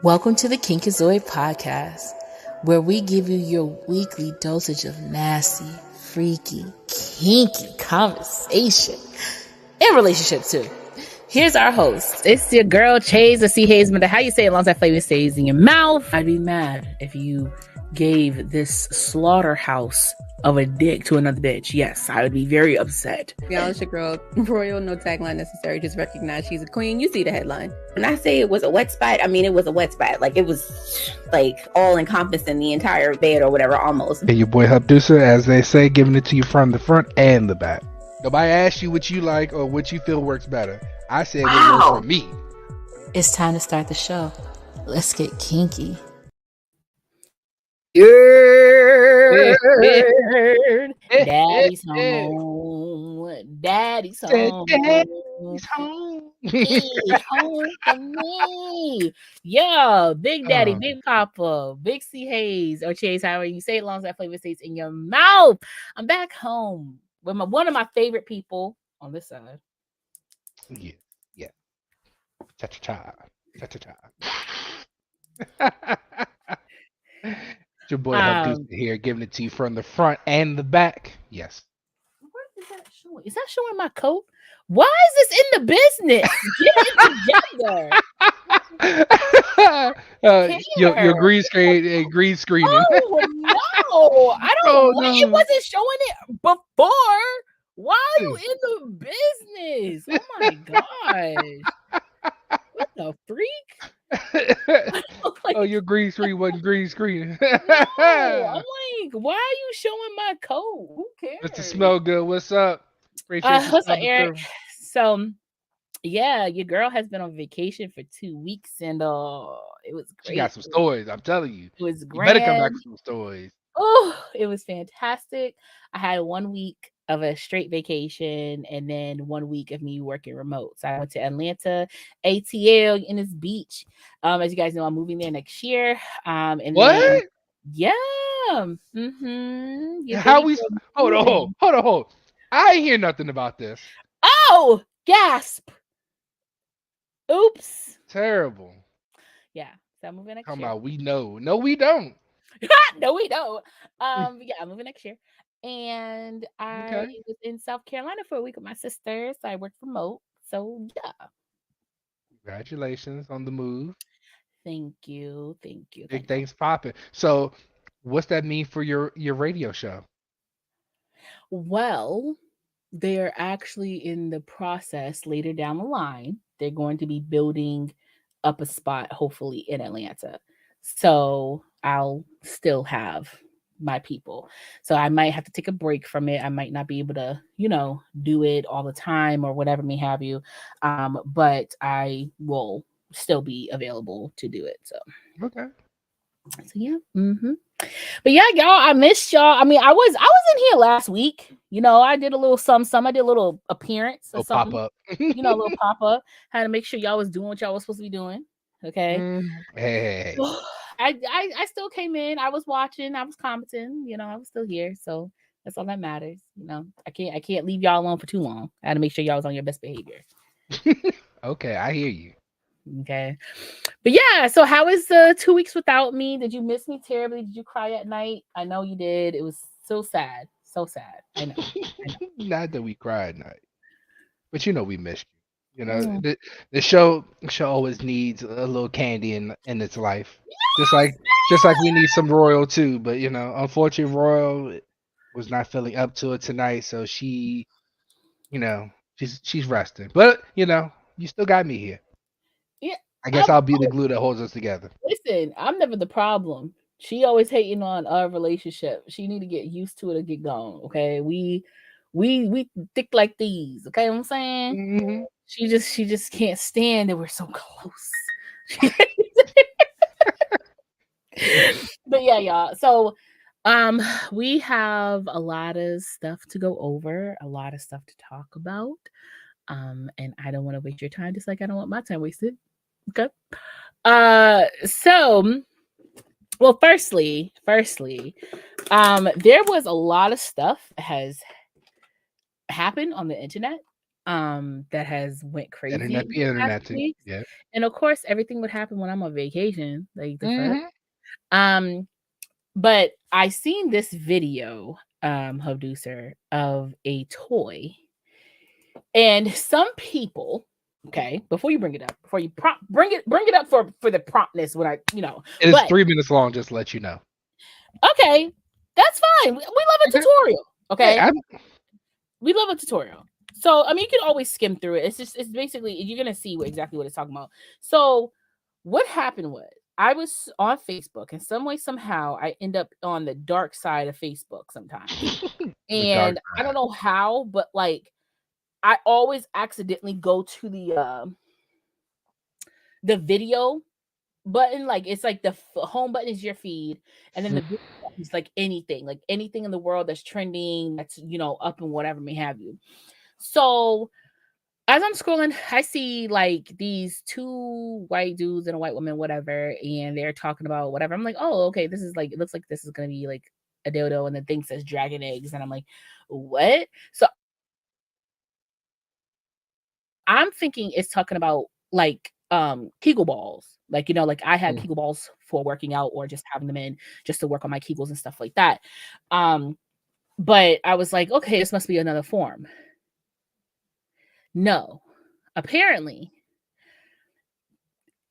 Welcome to the Kinkazoid podcast, where we give you your weekly dosage of nasty, freaky, kinky conversation and relationship too. Here's our host. It's your girl Chase or C Hayes, but how you say it, as long as that flavor stays in your mouth. I'd be mad if you gave this slaughterhouse of a dick to another bitch. Yes, I would be very upset. Y'all, it's your girl Royal, no tagline necessary. Just recognize she's a queen. You see the headline. When I say it was a wet spot, I mean it was a wet spot. Like it was like all encompassing the entire bed or whatever, almost. And your boy Hubdusa, as they say, giving it to you from the front and the back. Nobody asked you what you like or what you feel works better. I said what works for me. It's time to start the show. Let's get kinky. Daddy's home. Daddy's home. Daddy's home. He's home for me. Yo, Big Daddy, Big Papa, Big C Hayes, or Chase, however you say it, as long as that flavor stays in your mouth. I'm back home with one of my favorite people on this side. Yeah. Cha-cha-cha. Your boy Hubdusa here, giving it to you from the front and the back. Yes. What is that showing? Is that showing my coat? Why is this in the business? Get it together. Your green screen. Oh no! I don't. No. It wasn't showing it before. Why are you in the business? Oh my gosh! What the freak? Oh, your green screen wasn't green screen. No, I'm like, why are you showing my coat? Who cares? Just to smell good. What's up? What's up, Eric? So, yeah, your girl has been on vacation for 2 weeks, and it was great. She got some stories. I'm telling you. It was great. You better come back with some stories. Oh, it was fantastic. I had 1 week of a straight vacation and then 1 week of me working remote. So I went to Atlanta, ATL in this beach. As you guys know, I'm moving there next year. And what? Then, yeah. Mm-hmm. How we hold on. I ain't hear nothing about this. Oh, gasp. Oops. Terrible. Yeah. So I'm moving next year. About we know. No, we don't. No, we don't. Yeah, I'm moving next year. And I was in South Carolina for a week with my sister, so I worked remote. So yeah. Congratulations on the move. Thank you. Big things popping. So, what's that mean for your radio show? Well, they're actually in the process later down the line. They're going to be building up a spot, hopefully in Atlanta. So I'll still have my people. So I might have to take a break from it. I might not be able to, do it all the time or whatever may have you. But I will still be available to do it. So okay. So yeah. Mm-hmm. But yeah, y'all, I missed y'all. I mean, I was in here last week. I did a little some. I did a little appearance or something. Pop up. A little pop up. Had to make sure y'all was doing what y'all was supposed to be doing. Okay. Hey. I still came in. I was watching. I was commenting. I was still here. So that's all that matters. I can't leave y'all alone for too long. I had to make sure y'all was on your best behavior. Okay, I hear you. Okay. But yeah, so how was 2 weeks without me? Did you miss me terribly? Did you cry at night? I know you did. It was so sad. So sad. I know. Not that we cry at night. But we missed you. The show always needs a little candy in its life. Yes! Just like we need some Royal too. But unfortunately Royal was not feeling up to it tonight, so she she's resting. But you still got me here. Yeah. I guess I'll be the glue that holds us together. Listen, I'm never the problem. She always hating on our relationship. She need to get used to it or get gone. Okay. We thick like these. Okay, what I'm saying? Mm-hmm. She just can't stand that we're so close. But yeah, y'all. So we have a lot of stuff to go over, a lot of stuff to talk about. And I don't want to waste your time, just like I don't want my time wasted. Okay. So well, firstly, there was a lot of stuff that has happened on the internet that has went crazy Internet in be the past internet 2 too. weeks. Yeah. And of course, everything would happen when I'm on vacation. Like the fuck. Mhm. Um, but I seen this video, Hoduser, of a toy. And some people, okay, before you bring it up, before you bring it up for the promptness when I, It is but 3 minutes long, just to let you know. okay, that's fine. We love a Okay. tutorial. Hey, Okay. We love a tutorial. So I mean you can always skim through it. It's basically you're gonna see exactly what it's talking about. So what happened was I was on Facebook and some way, somehow I end up on the dark side of Facebook sometimes. the dark And I don't side. know how, but like I always accidentally go to the video button. Like it's like the home button is your feed, and then the video button is like anything in the world that's trending, that's up and whatever may have you. So as I'm scrolling, I see like these two white dudes and a white woman, whatever, and they're talking about whatever. I'm like, oh, okay, this is like, it looks like this is gonna be like a dildo, and the thing says dragon eggs, and I'm like, what? So I'm thinking it's talking about like Kegel balls. Like, like I had Mm. Kegel balls for working out or just having them in just to work on my Kegels and stuff like that. But I was like, okay, this must be another form. No. Apparently,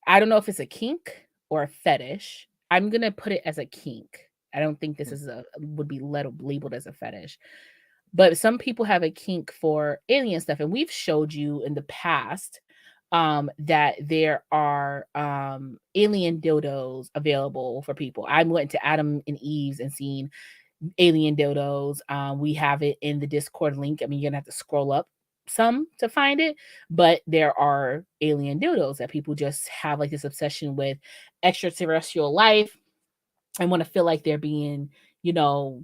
I don't know if it's a kink or a fetish. I'm gonna put it as a kink. I don't think this is would be labeled as a fetish. But some people have a kink for alien stuff, and we've showed you in the past that there are alien dildos available for people. I went to Adam and Eve's and seen alien dildos. We have it in the Discord link. I mean, you're gonna have to scroll up some to find it, but there are alien dildos that people just have like this obsession with extraterrestrial life and want to feel like they're being, you know,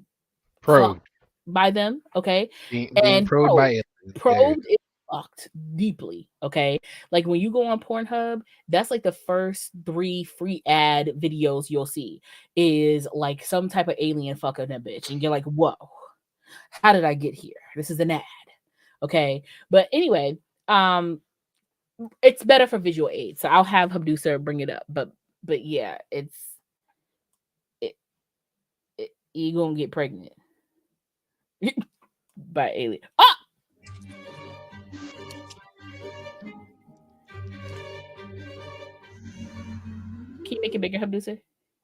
Probed. fucked by them. Okay. Being And probed by aliens. There you probed is fucked deeply. Okay. Like when you go on Pornhub, that's like the first 3 free ad videos you'll see is like some type of alien fucking a bitch. And you're like, whoa, how did I get here? This is an ad. Okay. But anyway, it's better for visual aid. So I'll have Habdusa bring it up. But yeah, it, you're gonna get pregnant by alien. Ah! Can you make it bigger, Habdusa?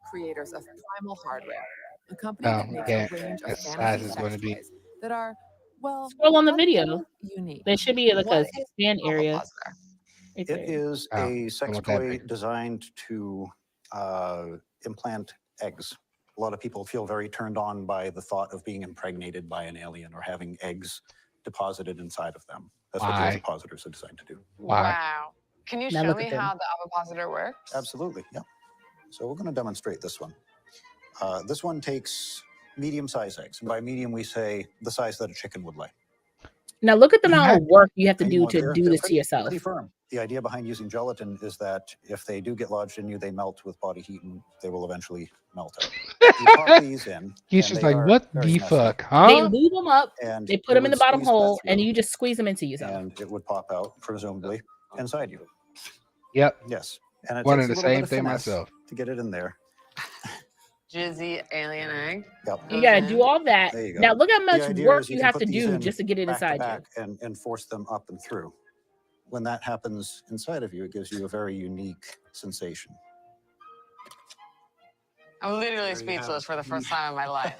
Creators of Primal Hardware, a company that makes yeah. a range of As size fantasy is sex going to be. toys that are, well, Scroll on the a video. little unique. There should be like What a is scan area. ovipositor? Right It there. is Oh, a don't sex want that toy big. designed to implant eggs. A lot of people feel very turned on by the thought of being impregnated by an alien or having eggs deposited inside of them. That's what the Why? ovipositors are designed to do. Why? Wow. Can you Now show look me at them. how the ovipositor works? Absolutely, yeah. So we're going to demonstrate this one. This one takes medium-sized eggs. And by medium, we say the size that a chicken would lay. Now look at the You amount have of work you have to And do look, to they're do this to pretty, yourself. pretty firm. The idea behind using gelatin is that if they do get lodged in you, they melt with body heat and they will eventually melt out. You pop these in. He's and just they like, are what very the messy, fuck, They huh? lube them up, And they put you them in would the bottom squeeze that hole, and through, you just squeeze them into yourself. and it would pop out, presumably, inside you. Yep. Yes. And it One takes of a the little bit same of thing finesse myself. to get it in there. Jizzy alien egg. Yep. You gotta do all that. There you go. Now look how The much idea work is you can have put to these do in just to get it back to inside you. back and force them up and through. When that happens inside of you, it gives you a very unique sensation. I'm literally There you have speechless it. for the first time in my life.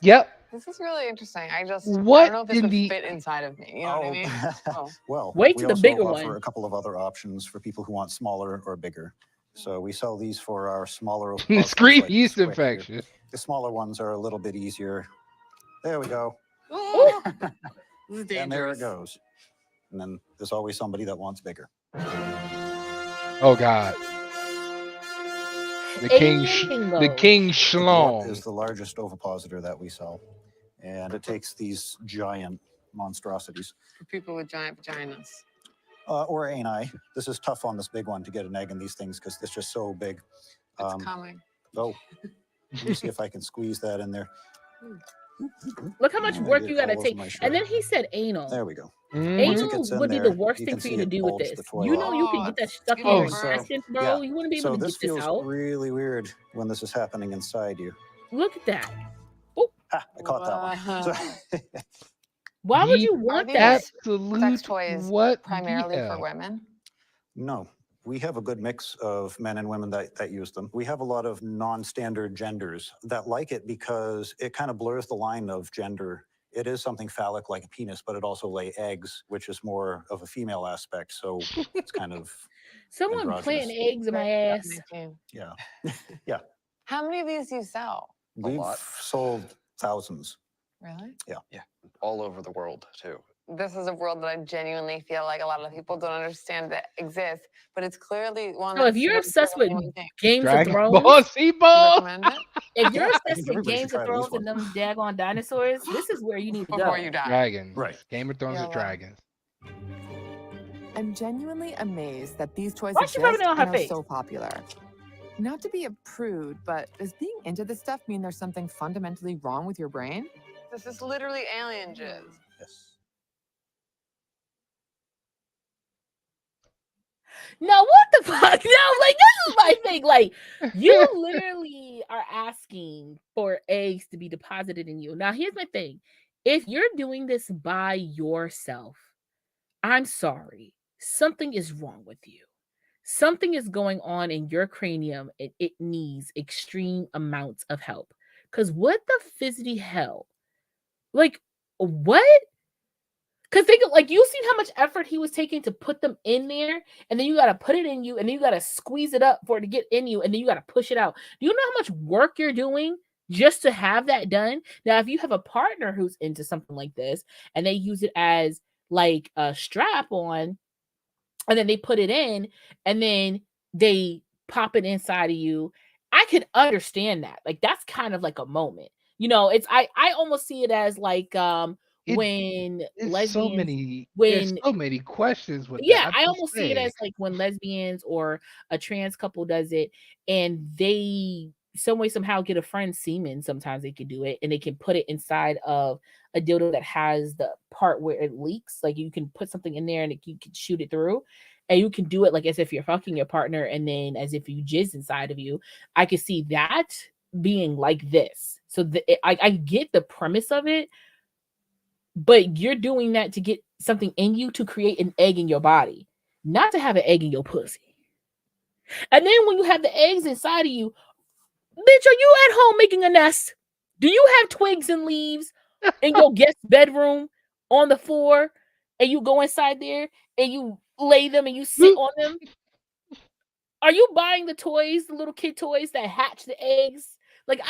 Yep. This is really interesting. I don't What know if this in would the fit inside of me. You know what I mean? Oh. Well, Wait we till the also bigger offer one. a couple of other options for people who want smaller or bigger. So we sell these for our smaller discrete like yeast Squick here. infection? The smaller ones are a little bit easier. There we go. Ooh. This is dangerous. And there it goes. And then there's always somebody that wants bigger. Oh God. The king The Schlong. glut is the largest ovipositor that we sell. And it takes these giant monstrosities. For people with giant vaginas. Or ani. This is tough on this big one to get an egg in these things because it's just so big. It's coming. Oh, let me see if I can squeeze that in there. Look how much And I work get you got to all over take. my shirt. And then he said anal. There we go. Mhm. Once it Anal gets in would be there, the worst you thing can for see you to it do with bulge the this. toy You know out. you can Oh, get that it's stuck in giving your Oh, birth. intestines, bro. Yeah. You wouldn't be able So to this get this feels out. really weird when this is happening inside you. Look at that. Oh, Ha, I caught that one. So, why would the you Are want these that? sex absolute toys what primarily the for hell? women? no, we have a good mix of men and women that use them. We have a lot of non-standard genders that like it because it kind of blurs the line of gender. It is something phallic like a penis, but it also lay eggs, which is more of a female aspect. So it's kind of Someone androgynous. planting eggs in my ass. 2019. Yeah. Yeah. How many of these do you sell? We've lot. sold thousands. Really? All over the world too. This is a world that I genuinely feel like a lot of people don't understand that exists, but it's clearly one So that if you're feels obsessed like with anyone thinks. Games of Dragon Thrones, Ball Z You ball. recommend it if you're Yeah, I obsessed think with everybody should Games of try at least Thrones and one. them daggone dinosaurs, this is where you need to before go. you die. Dragons. Right. Game of Thrones Yeah, with well. dragons. I'm genuinely amazed that these toys Why is she rubbing exist it on her and are face? so popular. Not to be a prude, but does being into this stuff mean there's something fundamentally wrong with your brain? This is literally alien jizz. Yes. No, what the fuck? No, like this is my thing. Like you literally are asking for eggs to be deposited in you. Now, here's my thing. If you're doing this by yourself, I'm sorry. Something is wrong with you. Something is going on in your cranium and it needs extreme amounts of help. Because what the fizzity hell? Like, what? Because think of like you seen how much effort he was taking to put them in there, and then you gotta put it in you, and then you gotta squeeze it up for it to get in you, and then you gotta push it out. Do you know how much work you're doing just to have that done? Now, if you have a partner who's into something like this and they use it as like a strap on, and then they put it in, and then they pop it inside of you, I could understand that. Like that's kind of like a moment. You know, it's I almost see it as like It when it's so lesbians many. There's when so many questions with that. yeah, I I just almost see it say as like when lesbians or a trans couple does it and they some way somehow get a friend semen, sometimes they can do it and they can put it inside of a dildo that has the part where it leaks. Like you can put something in there and you can shoot it through. And you can do it like as if you're fucking your partner and then as if you jizz inside of you. I could see that being like this. So I get the premise of it, but you're doing that to get something in you to create an egg in your body, not to have an egg in your pussy. And then when you have the eggs inside of you, bitch, are you at home making a nest? Do you have twigs and leaves in your guest bedroom on the floor and you go inside there and you lay them and you sit on them? Are you buying the toys, the little kid toys that hatch the eggs? Like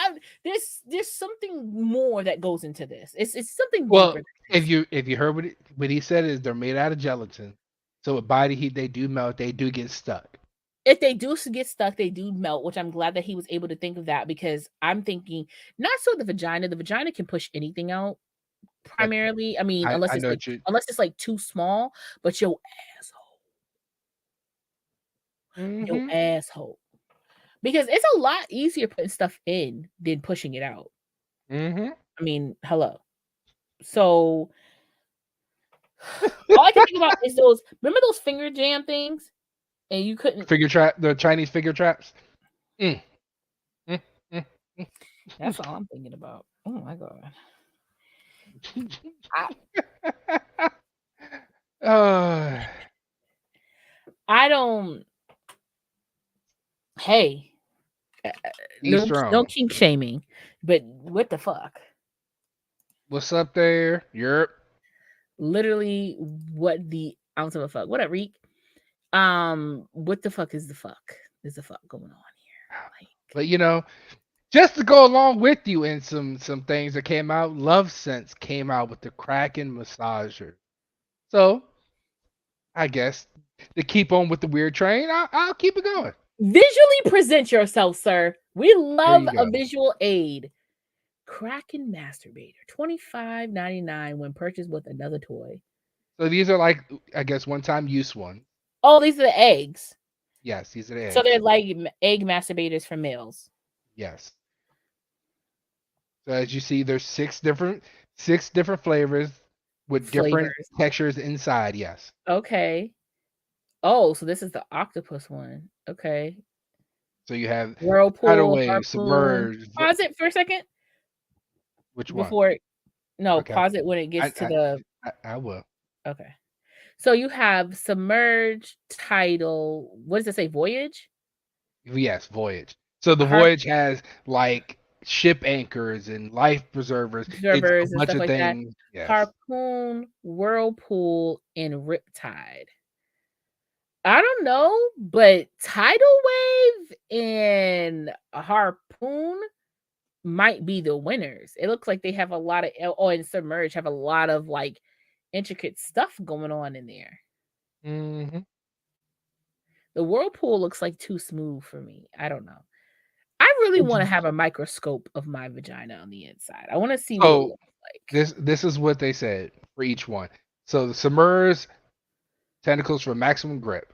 there's something more that goes into this. It's something deeper. well, if you heard what he said is they're made out of gelatin, so with body heat they do melt. They do get stuck. If they do get stuck, they do melt, which I'm glad that he was able to think of that because I'm thinking not so the vagina can push anything out primarily. I mean, I know unless it's like too small, but your Mhm. asshole. Because it's a lot easier putting stuff in than pushing it out. Mhm. I mean, hello. So all I can think about is remember those finger jam things? And you couldn't The Chinese figure traps. Mm. Mm. Mm. That's all I'm thinking about. Oh my god. Uh, I don't hey, be no strong. kink shaming, but what the fuck? What's up there? Europe. Literally, what the ounce of a fuck? What up, Reek? What the fuck is the fuck? Is the fuck going on here? Like, But just to go along with you in some things that came out, Love Sense came out with the Kraken massager. So I guess to keep on with the weird train, I'll keep it going. visually present yourself, sir. We There love you a go. visual aid. Kraken masturbator, $25.99 when purchased with another toy. So these are like, I guess, one-time use ones. Oh, these are the eggs. Yes, these are the eggs. So they're like egg masturbators for males. Yes. So as you see, there's six different flavors with different Flavors. textures inside. Yes. Okay. Oh, so this is the octopus one. Okay. So you have tidal Whirlpool, wave, harpoon. submerged. Pause it for a second Which one? before. No, Okay. pause it when it gets to the. I will. Okay. So you have submerged, tidal. What does it say? Voyage? Yes, voyage. So the Harp voyage has like ship anchors and life preservers. It's a observers and bunch stuff of like that. things. Yes. Harpoon, whirlpool, and riptide. I don't know, but tidal wave and a harpoon might be the winners. It looks like they have a lot of and submerge have a lot of like intricate stuff going on in there. Mm-hmm. The whirlpool looks like too smooth for me. I don't know. I really want to have a microscope of my vagina on the inside. I want to see what it So looks like. this is what they said for each one. So the submerged tentacles for maximum grip.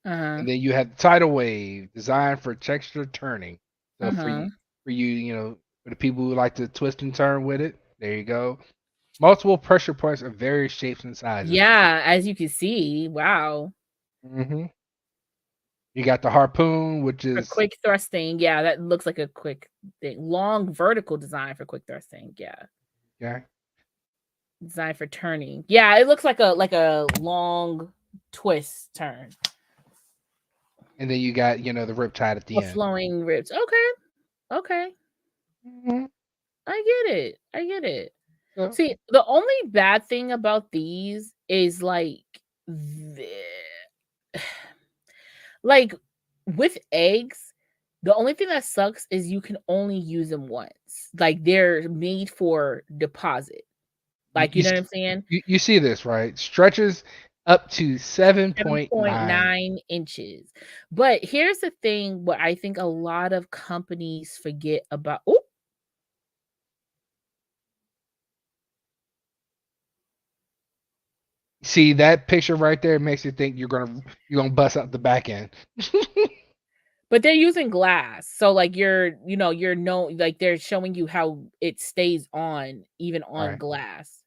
Uh-huh. And then you have the tidal wave designed for texture turning. So Uh-huh. for you, for the people who like to twist and turn with it, there you go. Multiple pressure points of various shapes and sizes. Yeah, as you can see. Wow. Mm-hmm. You got the harpoon, which For is quick thrusting. Yeah, that looks like a quick thing. Long vertical design for quick thrusting. Yeah. yeah. Designed for turning. Yeah, it looks like a long twist turn. And then you got, the riptide at the Or end. flowing ribs. Okay. Mm-hmm. I get it. So, See, the only bad thing about these is like like with eggs, the only thing that sucks is you can only use them once. Like they're made for deposit. Like you know what I'm saying? you see this, right? Stretches up to 7.9. 7.9 inches. But here's the thing what I think a lot of companies forget about. Oh, See that picture right there makes you think you're gonna bust out the back end. but they're using glass. So like you're no like they're showing you how it stays on even on Right. glass.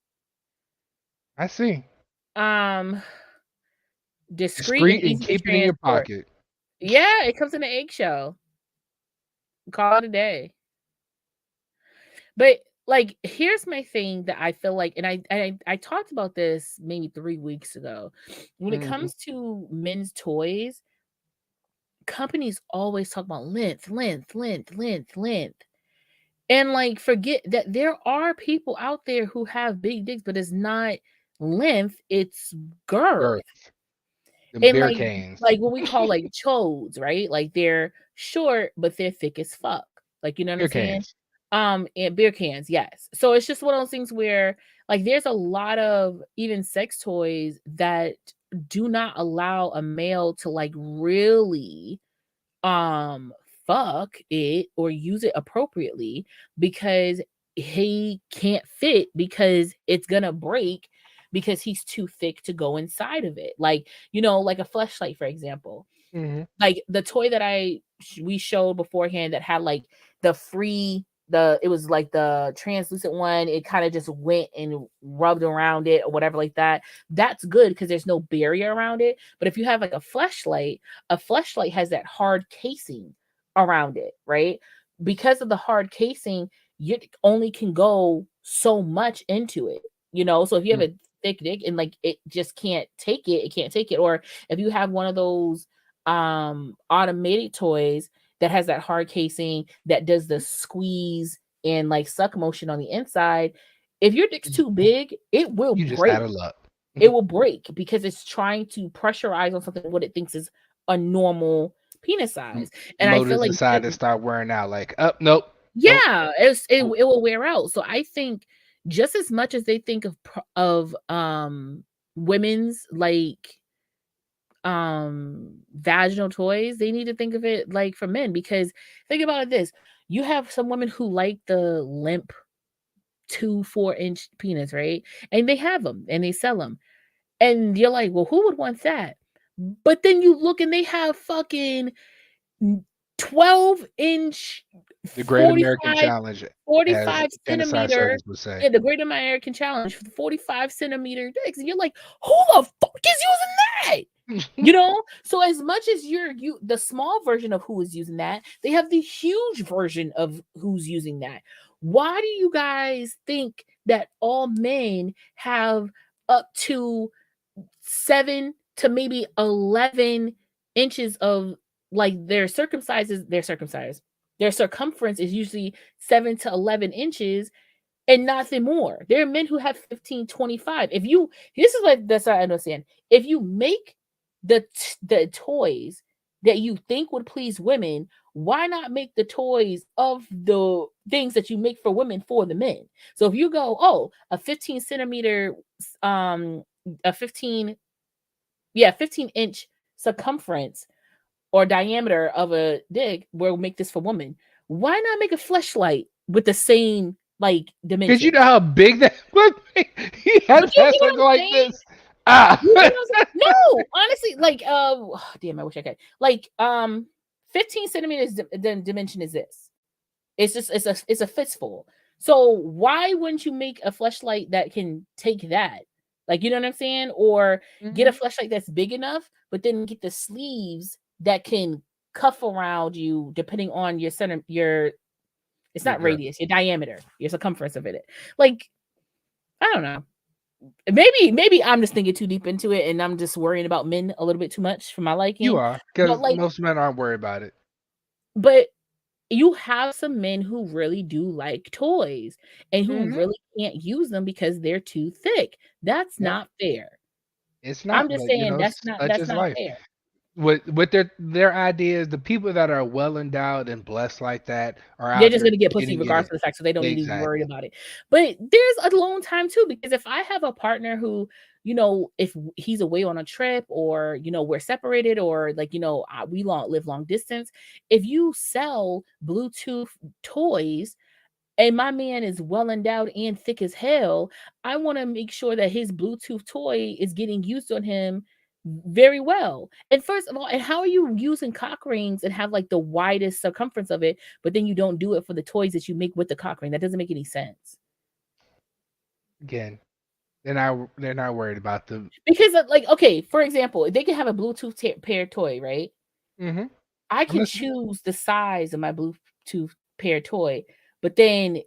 I see. Discreet and and easy to keep it in your transport. pocket. Yeah, it comes in an eggshell. Call it a day. But like, here's my thing that I feel like, and I talked about this maybe 3 weeks ago. When it Mhm. comes to men's toys, companies always talk about length, length, length, length, length. And like forget that there are people out there who have big dicks, but it's not length, it's girth. Girth. The And beer cans. like what we call like chodes, right? Like they're short, but they're thick as fuck. Like you know what Beer I'm saying? cans. And beer cans, yes. So it's just one of those things where like there's a lot of even sex toys that do not allow a male to like really fuck it or use it appropriately because he can't fit because it's gonna break because he's too thick to go inside of it. Like, like a fleshlight, for example. Mm-hmm. Like the toy that we showed beforehand that had like it was like the translucent one. It kind of just went and rubbed around it or whatever like that. That's good because there's no barrier around it. But if you have like a fleshlight has that hard casing around it, right? Because of the hard casing, you only can go so much into it, So if you have a thick dick and like it just can't take it. Or if you have one of those automated toys that has that hard casing that does the squeeze and like suck motion on the inside, if your dick's too big, it will You just break. out of luck. It will break because it's trying to pressurize on something what it thinks is a normal penis size. And I feel Motors like decided to start wearing out. Like, up, nope. yeah, it will wear out. So I think just as much as they think of women's like vaginal toys, they need to think of it like for men, because think about it this, you have some women who like the limp 2-4 inch penis, right? And they have them and they sell them, and you're like, well, who would want that? But then you look and they have fucking 12 inch The Great American 45, Challenge, as 45 Genocide centimeter. Circus would say. Yeah, the Great American Challenge for the 45-centimeter dicks. And you're like, who the fuck is using that? You know? So as much as you the small version of who is using that, they have the huge version of who's using that. Why do you guys think that all men have up to 7 to maybe 11 inches of like their circumcised? Their circumference is usually 7 to 11 inches and nothing more. There are men who have 15, 25. If you, this is like, that's what I understand. If you make the toys that you think would please women, why not make the toys of the things that you make for women for the men? So if you go, oh, a 15 centimeter, a 15 15-inch circumference or diameter of a dick, we'll make this for women. Why not make a fleshlight with the same like Because you dimension? know how big that would be. He But has you that get what look I'm like saying? this. Ah. You get what I'm saying? No, honestly, like damn, I wish I could. Like 15 centimeters dimension is this. It's just it's a fistful. So why wouldn't you make a fleshlight that can take that? Like, you know what I'm saying? Or get a fleshlight that's big enough, but then get the sleeves that can cuff around you depending on your center, your it's Your not girth. radius, your diameter, your circumference of it. Like, I don't know. Maybe I'm just thinking too deep into it and I'm just worrying about men a little bit too much for my You liking. are, But because like, most men aren't worried about it. but you have some men who really do like toys and who really can't use them because they're too thick. That's Yep. not fair. It's I'm not, just but saying such that's is not life. fair. With their ideas, the people that are well endowed and blessed like that are They're out just here gonna get pussy getting regardless it. of the fact, so they don't need to be worried Exactly. about it. But there's a alone time too, because if I have a partner who, if he's away on a trip or we're separated or like we live long distance, if you sell Bluetooth toys and my man is well endowed and thick as hell, I want to make sure that his Bluetooth toy is getting used on him very well. And first of all, and how are you using cock rings and have like the widest circumference of it, but then you don't do it for the toys that you make with the cock ring? That doesn't make any sense. Again, they're not worried about the. Because like, okay, for example, they can have a Bluetooth pair toy, right? Mm-hmm. I I'm can listening. choose the size of my Bluetooth pair toy, but then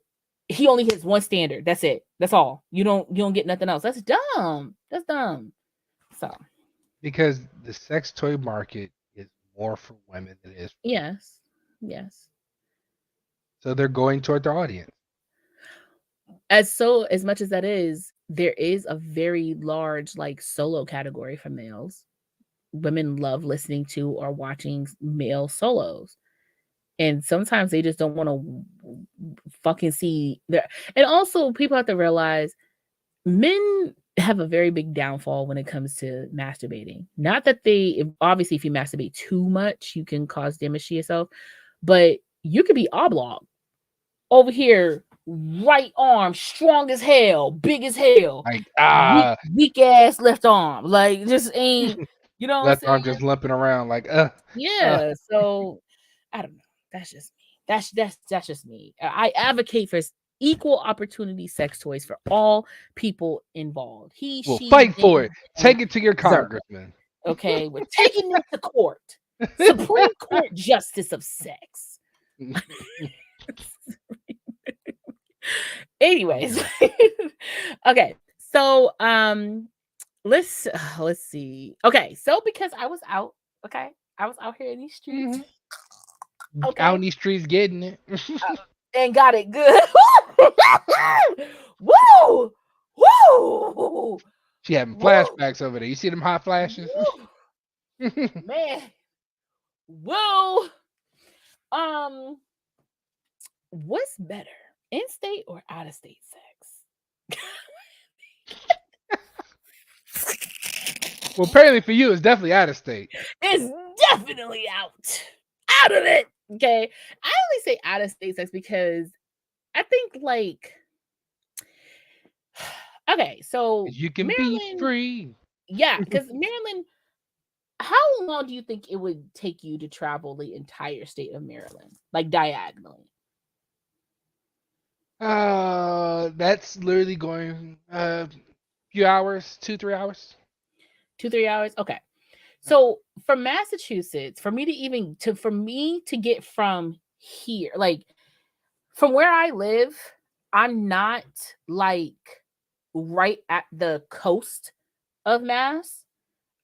he only has one standard. That's it. That's all. You don't get nothing else. That's dumb. That's dumb. So Because the sex toy market is more for women than it is. yes. Yes. So they're going toward their audience. As much as that is, there is a very large like solo category for males. Women love listening to or watching male solos. And sometimes they just don't want to fucking see their, and also people have to realize men have a very big downfall when it comes to masturbating. Not that obviously if you masturbate too much, you can cause damage to yourself, but you could be oblong over here, right arm, strong as hell, big as hell, Like weak ass left arm. Like just ain't, you know what I'm left saying? arm just limping around like Yeah. So I don't know. That's just me. That's just me. I advocate for equal opportunity sex toys for all people involved. He, Well, she, fight they, for it. Take it to your Zerka. congressman. Okay, we're taking it to court. Supreme Court justice of sex. Anyways, okay. So let's see. Okay, so because I was out, okay, I was out here in these streets. Okay. Out in these streets getting it. And got it good. Woo! Woo! She having Woo! flashbacks over there. You see them hot flashes? Man. Woo! What's better? In-state or out-of-state sex? Well, apparently for you, it's definitely out of state. It's definitely out of it. Okay. I only say out-of-state sex because I think like okay, so You can Maryland, be free. yeah, because Maryland, how long do you think it would take you to travel the entire state of Maryland, like diagonally? That's literally going few hours, 2-3 hours. 2, 3 hours. Okay. So from Massachusetts, for me to get from here, like from where I live, I'm not like right at the coast of Mass.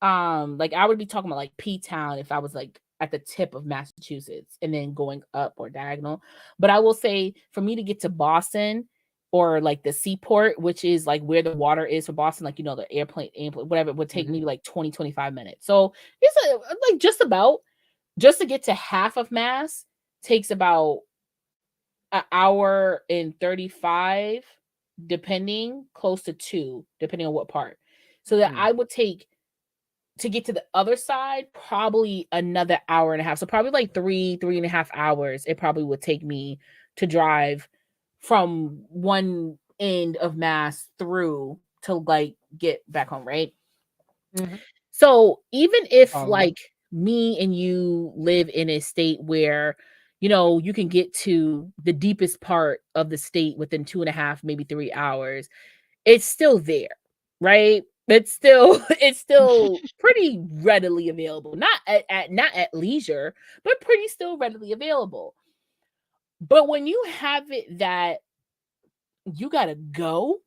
Like I would be talking about like P Town if I was like at the tip of Massachusetts and then going up or diagonal. But I will say for me to get to Boston or like the seaport, which is like where the water is for Boston, like the airplane, whatever, it would take me like 20, 25 minutes. So it's like just to get to half of Mass takes about an hour and 35, depending, close to 2, depending on what part. So that I would take to get to the other side, probably another hour and a half. So probably like 3.5 hours. It probably would take me to drive from one end of Mass through to like get back home, right? So even if like me and you live in a state where you can get to the deepest part of the state within 2.5, maybe 3 hours, it's still there, right? It's still pretty readily available. Not at leisure, but pretty still readily available. But when you have it that you gotta go,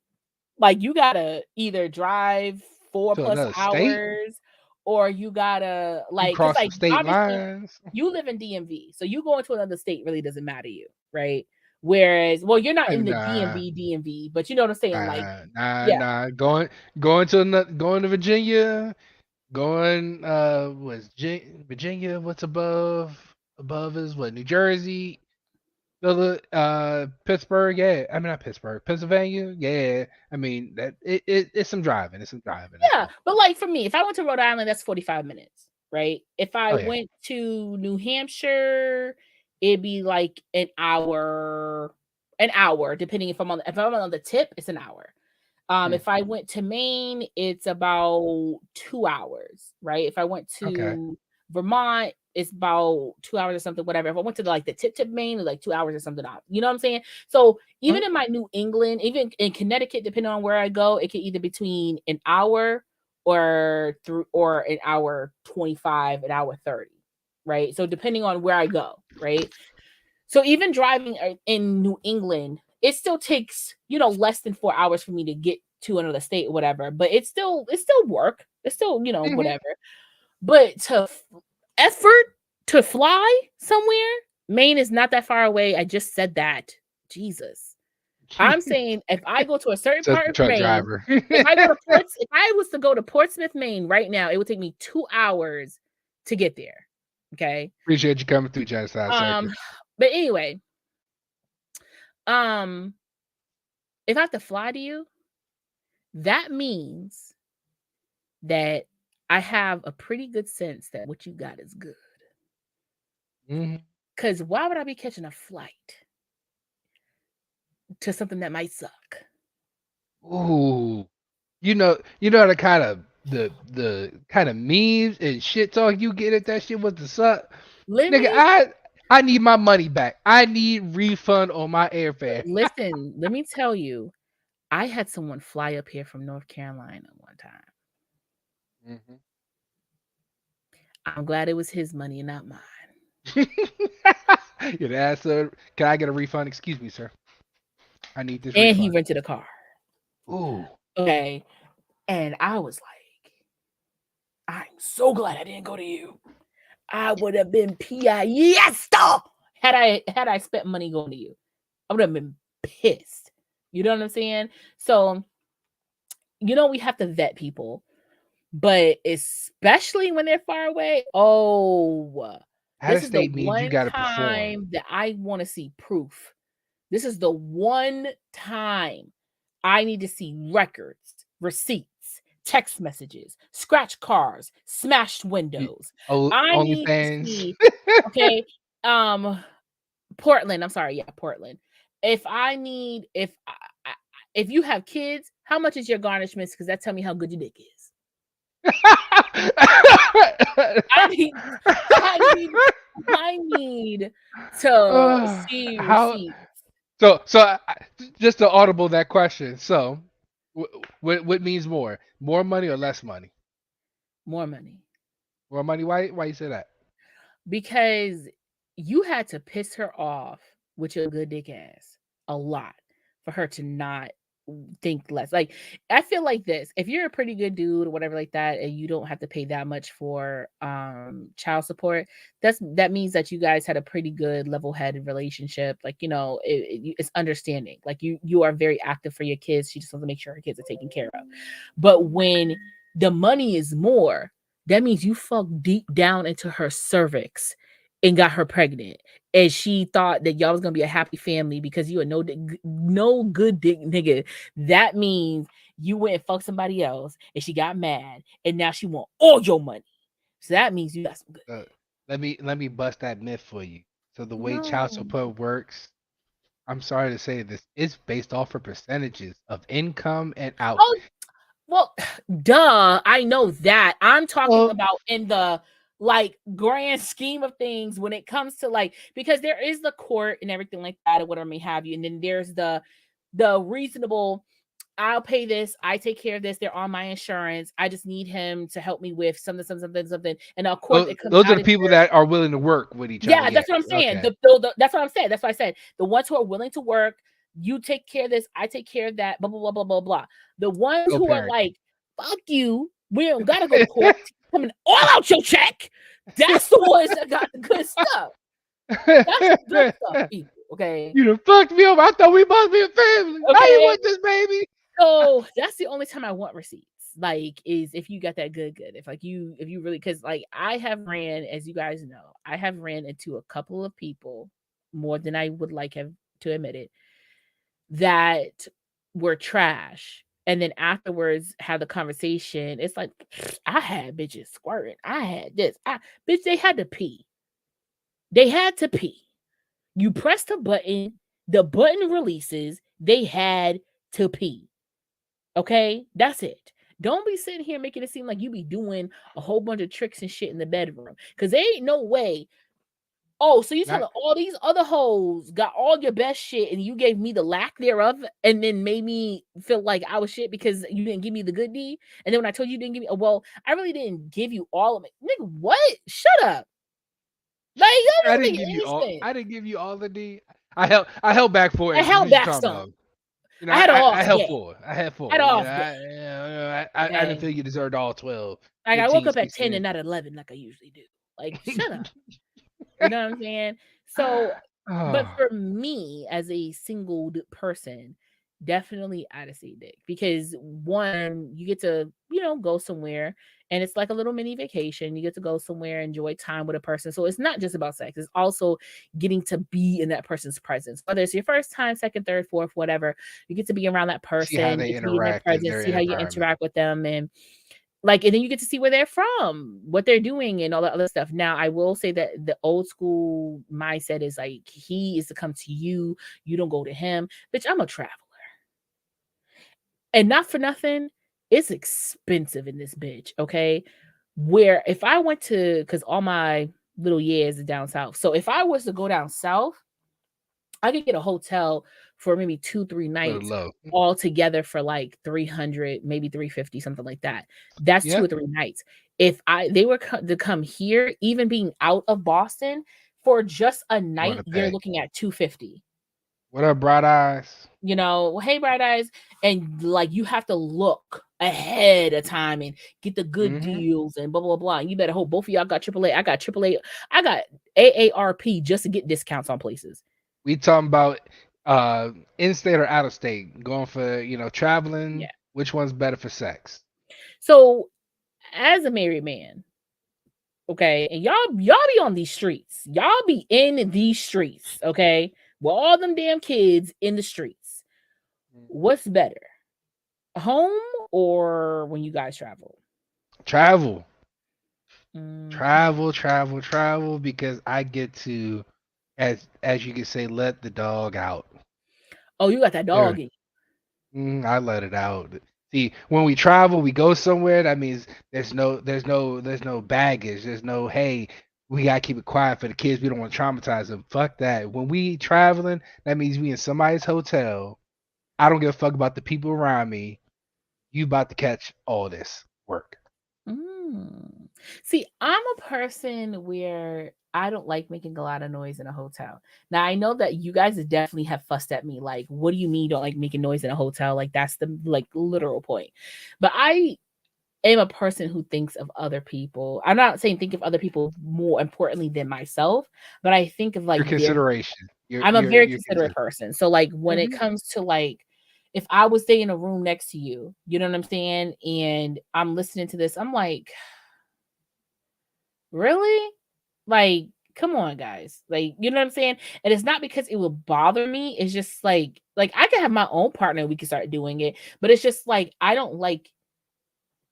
like you gotta either drive 4 To plus another state. hours, or you gotta You like, because cross some like state obviously lines. you live in DMV, so you going to another state really doesn't matter to you, right? Whereas, well, you're not in the Nah, DMV, but you know what I'm saying, like, yeah, nah. Going to Virginia. Going Virginia? What's above is what, New Jersey, Pittsburgh. Yeah, I mean not Pittsburgh, Pennsylvania. Yeah, I mean it's some driving. It's some driving. That's yeah. all. But like for me, if I went to Rhode Island, that's 45 minutes, right? If I Oh yeah. went to New Hampshire, it'd be like an hour, depending if I'm on the tip, it's an hour. Mm, If I went to Maine, it's about 2 hours, right? If I went okay. to Vermont, it's about 2 hours or something, whatever. If I went to like the tip Maine, it's like 2 hours or something. You know what I'm saying? So Mm, even in my New England, even in Connecticut, depending on where I go, it can either between an hour or an hour 25, an hour 30, right? So depending on where I go, right? So even driving in New England, it still takes, less than 4 hours for me to get to another state or whatever, but it's still work. It's still, mhm. whatever. But effort to fly somewhere, Maine is not that far away. I just said that. Jesus. I'm saying if I go to a certain Says part the of truck Maine, driver. if I was to go to Portsmouth, Maine right now, it would take me 2 hours to get there. Okay. Appreciate you coming through, Genocide Um, Circuit. but anyway, um, if I have to fly to you, that means that I have a pretty good sense that what you got is good. Hmm. Because why would I be catching a flight to something that might suck? Ooh, the kind of memes and shit talk you get at that shit was the suck. Let Nigga, me I need my money back. I need refund on my airfare. listen. Let me tell you, I had someone fly up here from North Carolina one time. Mhm. I'm glad it was his money and not mine. You'd ask, sir, can I get a refund? Excuse me, sir. I need this And he refund. rented a car. Ooh. Okay. And I was like, I'm so glad I didn't go to you. I would have been pissed had I spent money going to you. I would have been pissed. You know what I'm saying? So, we have to vet people, but especially when they're far away. Oh, Out this of is the state means you one gotta perform. time that I want to see proof. This is the one time I need to see records, receipts, text messages, scratch cars, smashed You, windows. I need to OnlyFans. see, okay, Portland. I'm sorry, yeah, Portland. If I need, if you have kids, how much is your garnishments? Because that tell me how good your dick is. I need, I need, I need to Uh, see how receipts. Just to audible that question. So, what means more money or less money? More money. More money. Why you say that? Because you had to piss her off with your good dick ass a lot for her to not think less. Like, I feel like this: if you're a pretty good dude or whatever like that, and you don't have to pay that much for child support, that means that you guys had a pretty good level-headed relationship. Like, it's understanding. Like, you are very active for your kids. She just wants to make sure her kids are taken care of. But when the money is more, that means you fucked deep down into her cervix and got her pregnant. And she thought that y'all was gonna be a happy family because you a no good dick nigga. That means you went and fucked somebody else and she got mad and now she want all your money. So that means you got some good. Let me bust that myth for you. So the way child No. support works, I'm sorry to say this, it's based off of percentages of income and out. Oh, well, duh. I know that. I'm talking Well, about in the like grand scheme of things when it comes to like, because there is the court and everything like that or whatever may have you, and then there's the reasonable. I'll pay this. I take care of this. They're on my insurance. I just need him to help me with something. And of course, it comes those are out the of people that are willing to work with each other. yeah, Yeah. that's what I'm saying. Okay. That's what I'm saying. That's why I said the ones who are willing to work, you take care of this, I take care of that, blah, blah, blah, blah, blah, blah. The ones who are Co-parenting. like, fuck you, we don't gotta go to court, coming all out your check. That's the ones that got the good stuff. That's the good stuff, people. Okay. You done fucked me up. I thought we must be a family. I ain't Okay. want this baby. So that's the only time I want receipts. Like, is if you got that good. If you really, because like I have ran, as you guys know, I have ran into a couple of people more than I would like have to admit it that were trash. And then afterwards have the conversation. It's like, I had bitches squirting. I had this. Bitch, they had to pee. They had to pee. You press the button releases, they had to pee. Okay, that's it. Don't be sitting here making it seem like you be doing a whole bunch of tricks and shit in the bedroom. Cause there ain't no way. Oh, so you telling all these other hoes got all your best shit and you gave me the lack thereof and then made me feel like I was shit because you didn't give me the good D. And then when I told you didn't give me, well, I really didn't give you all of it. Nigga, what? Shut up. Like, that I doesn't didn't make give you any all. sense. I didn't give you all the D. I held back for it. I held What you back talking some. about? You know, I had an I off held day. four. I had four. Had an You off know, day. I didn't Okay. feel you deserved all 12, Like, I 15, woke up at 10 16. and not 11 like I usually do. Like, shut up. You know what I'm saying? So, but Oh, for me as a single person, definitely out of state dick because one, you get to, go somewhere and it's like a little mini vacation. You get to go somewhere, enjoy time with a person. So it's not just about sex, it's also getting to be in that person's presence. Whether it's your first time, second, third, fourth, whatever, you get to be around that see how person, they get to be in their interact in presence, their see how you environment. interact with them and like, and then you get to see where they're from, what they're doing, and all that other stuff. Now, I will say that the old school mindset is like he is to come to you, you don't go to him. Bitch, I'm a traveler, and not for nothing, it's expensive in this bitch. Okay, where if I went to, because all my little years is down south, so if I was to go down south, I could get a hotel for maybe 2-3 A little nights low. all together for like 300, maybe 350, something like that. That's 2 Yeah. or 3 nights. If they were to come here, even being out of Boston for just a You want night, to you're pay. looking at 250. What up, bright eyes? Hey, bright eyes, and like you have to look ahead of time and get the good Mm-hmm. deals and blah blah blah. And you better hope both of y'all got AAA. I got AAA. I got AARP just to get discounts on places. We talking about in-state or out of state, going for traveling. Yeah. Which one's better for sex? So as a married man, okay, and y'all be on these streets. Y'all be in these streets, okay? With all them damn kids in the streets. What's better? Home or when you guys travel? Travel. Mm. Travel, because I get to, as you could say, let the dog out. Oh, you got that dog in you. I let it out. See, when we travel, we go somewhere. That means there's no baggage. There's no, hey, we gotta keep it quiet for the kids. We don't want to traumatize them. Fuck that. When we traveling, that means we in somebody's hotel. I don't give a fuck about the people around me. You about to catch all this work. See, I'm a person where I don't like making a lot of noise in a hotel. Now, I know that you guys definitely have fussed at me. Like, what do you mean you don't like making noise in a hotel? Like, that's the like literal point. But I am a person who thinks of other people. I'm not saying think of other people more importantly than myself, but I think of like Your consideration. I'm a very Your considerate person. So like when it comes to like if I was staying in a room next to you, you know what I'm saying? And I'm listening to this, I'm like, really? Like, come on, guys. Like, you know what I'm saying? And it's not because it will bother me. It's just like I can have my own partner, we can start doing it, but it's just like I don't like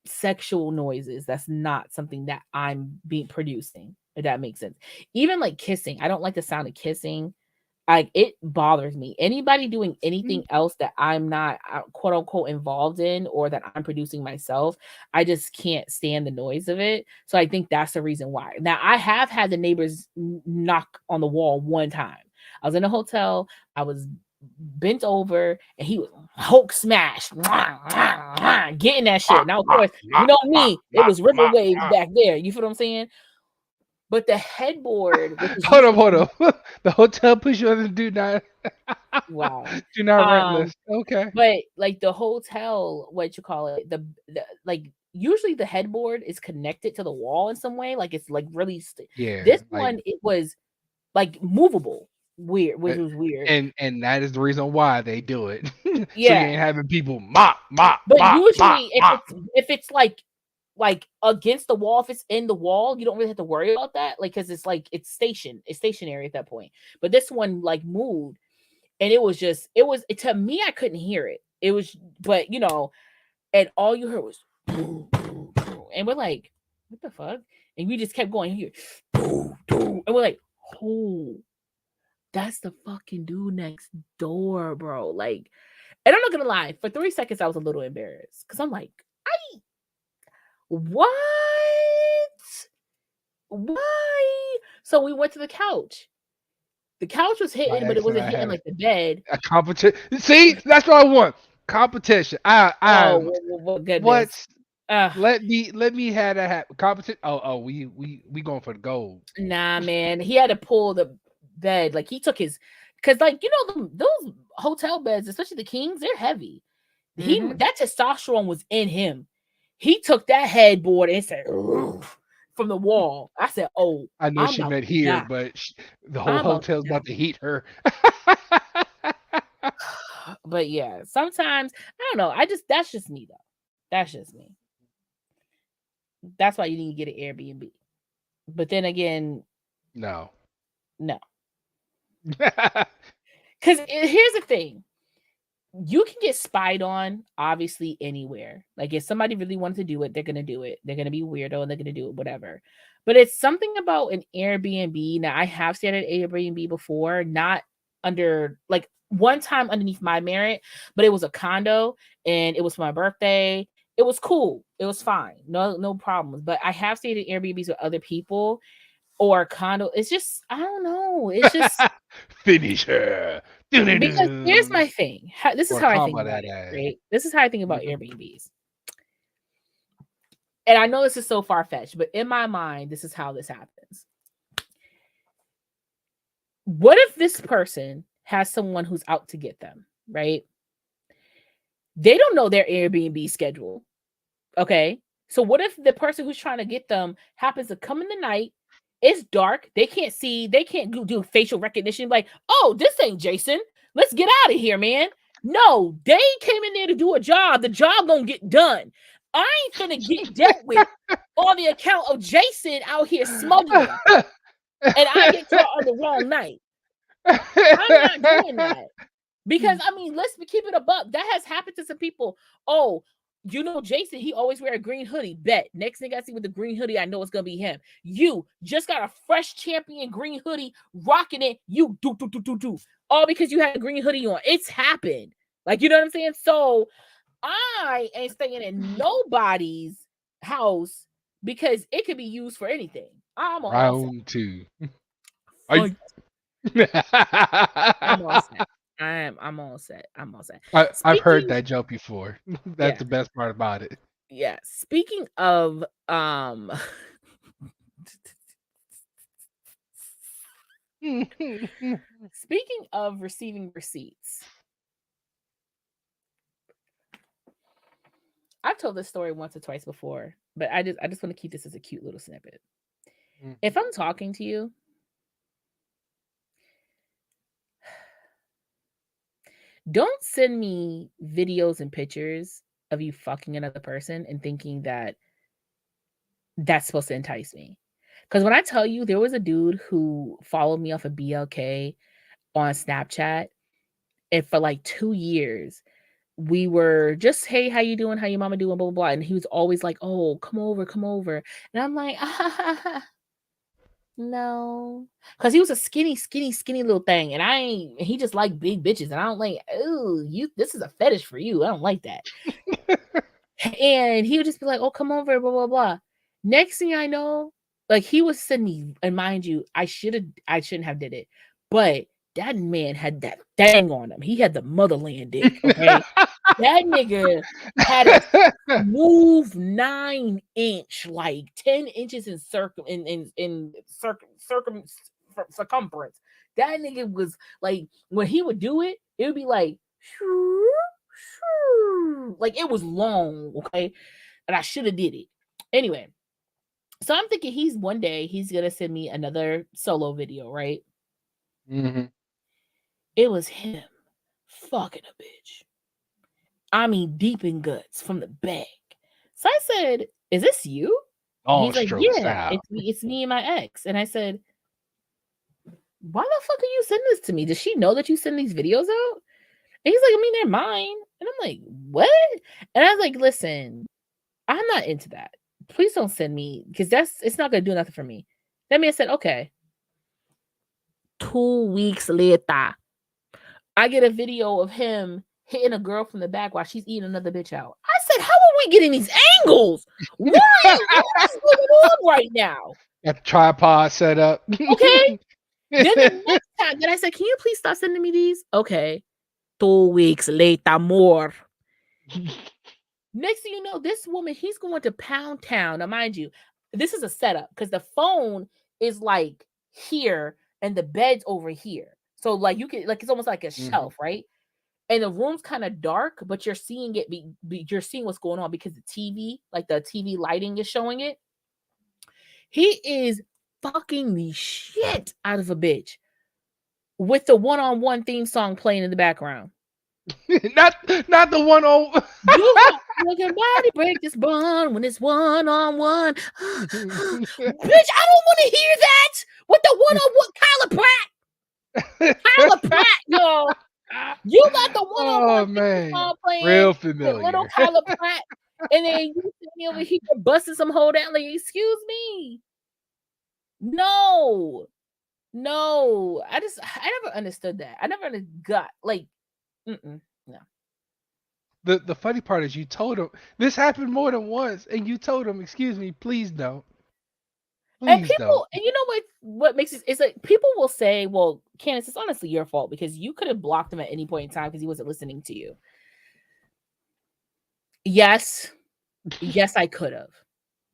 sexual noises. That's not something that I'm being producing, if that makes sense. Even like kissing, I don't like the sound of kissing. Like it bothers me. Anybody doing anything else that I'm not quote unquote involved in or that I'm producing myself, I just can't stand the noise of it. So I think that's the reason why. Now I have had the neighbors knock on the wall one time. I was in a hotel. I was bent over and he was Hulk smash getting that shit. Now of course, you know me, it was river waves back there. You feel what I'm saying? But the headboard, which is Hold usually up. The hotel puts you on the wow. do not rent list. Okay. But like the hotel, what you call it, the like usually the headboard is connected to the wall in some way, like it's like really Yeah, this like one it was like movable, weird, which was weird. and that is the reason why they do it. So you Yeah. ain't having people mop. But usually if it's like against the wall, if it's in the wall, you don't really have to worry about that. Like because it's like it's stationary at that point. But this one like moved and it was to me, I couldn't hear it. It was, but you know, and all you heard was and we're like, what the fuck? And we just kept going here. And we're like, oh, that's the fucking dude next door, bro. Like, and I'm not gonna lie, for 3 seconds I was a little embarrassed because I'm like, what? Why? So we went to the couch. The couch was My hitting, but it ex and wasn't I hitting had like the bed. a competition. See, that's what I want. Competition. I'm Well, goodness. what? Let me have that competition. We going for the gold. Nah, man. He had to pull the bed. Like he took his, because like you know those hotel beds, especially the kings, they're heavy. That testosterone was in him. He took that headboard and said from the wall. I said, "Oh, I know I'm she about meant to here, die. but the whole I'm about to hotel's die." about to heat her. But yeah, sometimes I don't know. That's just me though. That's just me. That's why you need to get an Airbnb. But then again, No. no. Because here's the thing. You can get spied on obviously anywhere. Like if somebody really wanted to do it, they're gonna do it. They're gonna be weirdo and they're gonna do it, whatever. But it's something about an Airbnb. Now I have stayed at Airbnb before, not under like one time underneath my merit, but it was a condo and it was for my birthday. It was cool. It was fine. No problems. But I have stayed at Airbnbs with other people or a condo. It's just I don't know. It's just Finish her. because here's my thing. This is Or how I think combo about that it, ass. right? This is how I think about Airbnbs. And I know this is so far-fetched, but in my mind, this is how this happens. What if this person has someone who's out to get them, right? They don't know their Airbnb schedule. Okay. So what if the person who's trying to get them happens to come in the night? It's dark. They can't see. They can't do facial recognition. Like, oh, this ain't Jason. Let's get out of here, man. No, they came in there to do a job. The job gonna get done. I ain't finna get dealt with on the account of Jason out here smuggling, and I get caught on the wrong night. I'm not doing that. Because I mean, let's keep it above. That has happened to some people. Oh, you know, Jason, he always wear a green hoodie. Bet. Next thing I see with the green hoodie, I know it's gonna be him. You just got a fresh champion green hoodie, rocking it. You do. All because you had a green hoodie on. It's happened. Like, you know what I'm saying? So I ain't staying in nobody's house because it could be used for anything. I'm all set. Round 2. Fight. I'm all I, set. I'm all set. I'm all set. I've heard Speaking, that joke before. That's yeah, the best part about it. yeah. Speaking of speaking of receiving receipts, I've told this story once or twice before, but I just want to keep this as a cute little snippet. If I'm talking to you, don't send me videos and pictures of you fucking another person and thinking that that's supposed to entice me. Because when I tell you, there was a dude who followed me off of BLK on Snapchat, and for like 2 years, we were just, hey, how you doing? How your mama doing? Blah, blah, blah. And he was always like, oh, come over, come over. And I'm like, no. Because he was a skinny, skinny, skinny little thing. And he just like big bitches. And I don't like, oh, this is a fetish for you. I don't like that. And he would just be like, oh, come over, blah, blah, blah. Next thing I know, like he was sending me, and mind you, I shouldn't have did it. But that man had that thing on him. He had the motherland dick, okay? That nigga had a smooth 9-inch, like 10 inches in circumference. That nigga was like, when he would do it, it would be like it was long, okay? And I should have did it. Anyway, so I'm thinking one day he's gonna send me another solo video, right? Mm-hmm. It was him fucking a bitch. I mean, deep in guts from the back. So I said, "Is this you?" And All he's like, strokes "Yeah, out. it's me and my ex." And I said, "Why the fuck are you sending this to me? Does she know that you send these videos out?" And he's like, "I mean, they're mine." And I'm like, "What?" And I was like, "Listen, I'm not into that. Please don't send me, because it's not gonna do nothing for me." That man said, "Okay." 2 weeks later, I get a video of him hitting a girl from the back while she's eating another bitch out. I said, "How are we getting these angles? What is going on right now?" Got the tripod set up. Okay. Then the next time, then I said, "Can you please stop sending me these?" Okay. 2 weeks later, more. Next thing you know, this woman, he's going to Pound Town. Now, mind you, this is a setup because the phone is like here and the bed's over here. So like you can, like, it's almost like a shelf, right? And the room's kind of dark, but you're seeing it you're seeing what's going on because the TV, like the TV lighting is showing it. He is fucking the shit out of a bitch with the one-on-one theme song playing in the background. not the one on. You can body break this bond when it's one-on-one. Bitch, I don't want to hear that with the one-on-one. Kyla Pratt, yo. You got the one-on-one song playing real with familiar. little Kyla Pratt, and then you sitting me over here busting some whole down. Like, excuse me. No. I never understood that. I never got like, no. The funny part is you told him this happened more than once, and you told him, "Excuse me, please don't." And people, and you know what makes it? It's like people will say, "Well, Candace, it's honestly your fault because you could have blocked him at any point in time because he wasn't listening to you." Yes, I could have.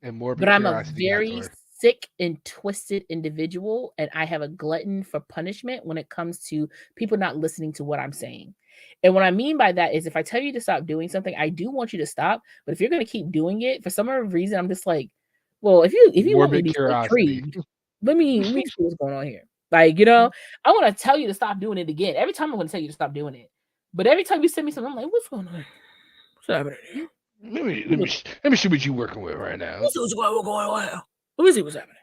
But I'm a very sick and twisted individual, and I have a glutton for punishment when it comes to people not listening to what I'm saying. And what I mean by that is, if I tell you to stop doing something, I do want you to stop. But if you're going to keep doing it for some reason, I'm just like, well, if you want me to be so intrigued, let me see what's going on here. Like, I want to tell you to stop doing it again. Every time I want to tell you to stop doing it, but every time you send me something, I'm like, what's going on? What's happening here? Let me see what you're working with right now. Let me see what's going on. Let me see what's happening.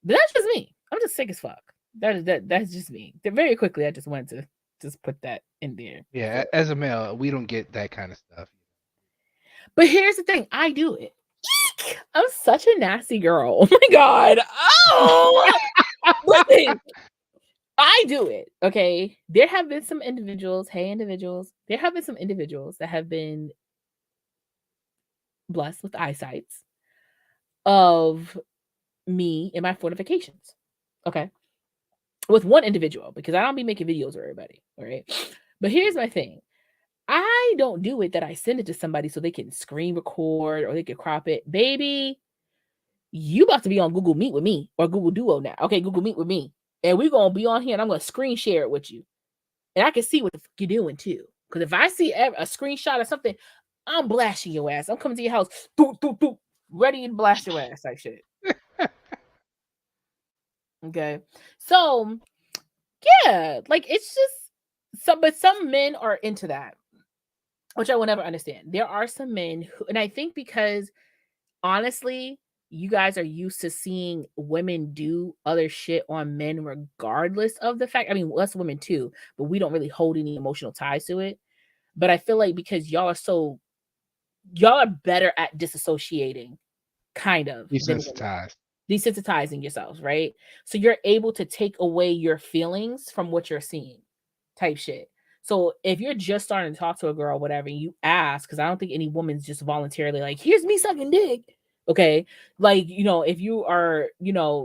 But that's just me. I'm just sick as fuck. That's just me. Very quickly, I just wanted to just put that in there. Yeah, as a male, we don't get that kind of stuff. But here's the thing, I do it. Eek! I'm such a nasty girl. Oh my god. Oh, listen. I do it. Okay. There have been some individuals. There have been some individuals that have been blessed with eyesights. of me and my fortifications. Okay. With one individual, because I don't be making videos with everybody. All right. But here's my thing. I don't do it that I send it to somebody so they can screen record or they can crop it. Baby, you about to be on Google Meet with me or Google Duo now. Okay, Google Meet with me. And we're going to be on here and I'm going to screen share it with you. And I can see what the fuck you're doing too. Because if I see a screenshot or something, I'm blasting your ass. I'm coming to your house, doop, doop, doop, ready to blast your ass like shit. Okay. So, yeah, like it's just but some men are into that, which I will never understand. There are some men who, and I think because honestly, you guys are used to seeing women do other shit on men regardless of the fact. I mean, us women too, but we don't really hold any emotional ties to it. But I feel like because y'all are better at disassociating, kind of, than women. Desensitized. Desensitizing yourselves, right? So you're able to take away your feelings from what you're seeing, type shit. So if you're just starting to talk to a girl, whatever, and you ask, because I don't think any woman's just voluntarily like, here's me sucking dick. Okay. Like, if you are,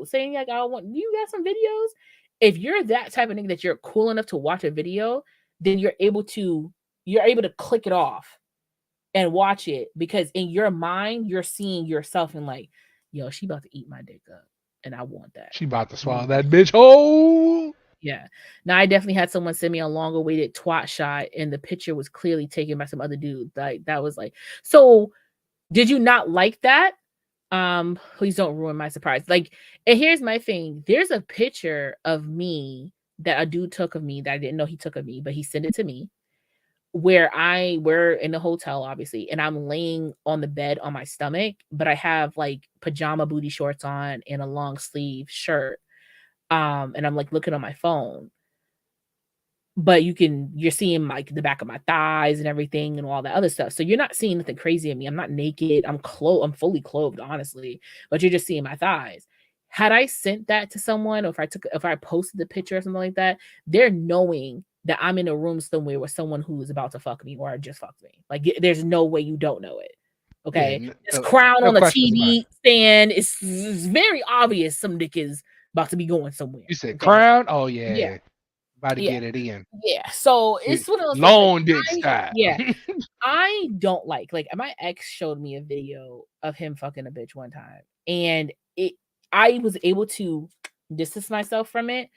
saying like, I want, you got some videos. If you're that type of nigga that you're cool enough to watch a video, then you're able to click it off and watch it, because in your mind, you're seeing yourself and like, yo, she about to eat my dick up and I want that. She about to swallow that bitch whole. Yeah. Now I definitely had someone send me a long awaited twat shot and the picture was clearly taken by some other dude. Like that was like, so did you not like that? Please don't ruin my surprise. Like, and here's my thing. There's a picture of me that a dude took of me that I didn't know he took of me, but he sent it to me, where we're in the hotel, obviously, and I'm laying on the bed on my stomach, but I have like pajama booty shorts on and a long sleeve shirt. And I'm like looking on my phone. But you're seeing like the back of my thighs and everything and all that other stuff. So you're not seeing nothing crazy in me. I'm not naked. I'm fully clothed, honestly, but you're just seeing my thighs. Had I sent that to someone, or if I posted the picture or something like that, they're knowing that I'm in a room somewhere with someone who is about to fuck me or just fucked me. Like there's no way you don't know it. Okay. Yeah, This crown no on the questions about TV it. stand is very obvious some dick is about to be going somewhere. You said Okay? crown? Oh Yeah. yeah. About to Yeah. get it in. Yeah. So it's one of those things, Long dick style. I don't like my ex showed me a video of him fucking a bitch one time, and I was able to distance myself from it.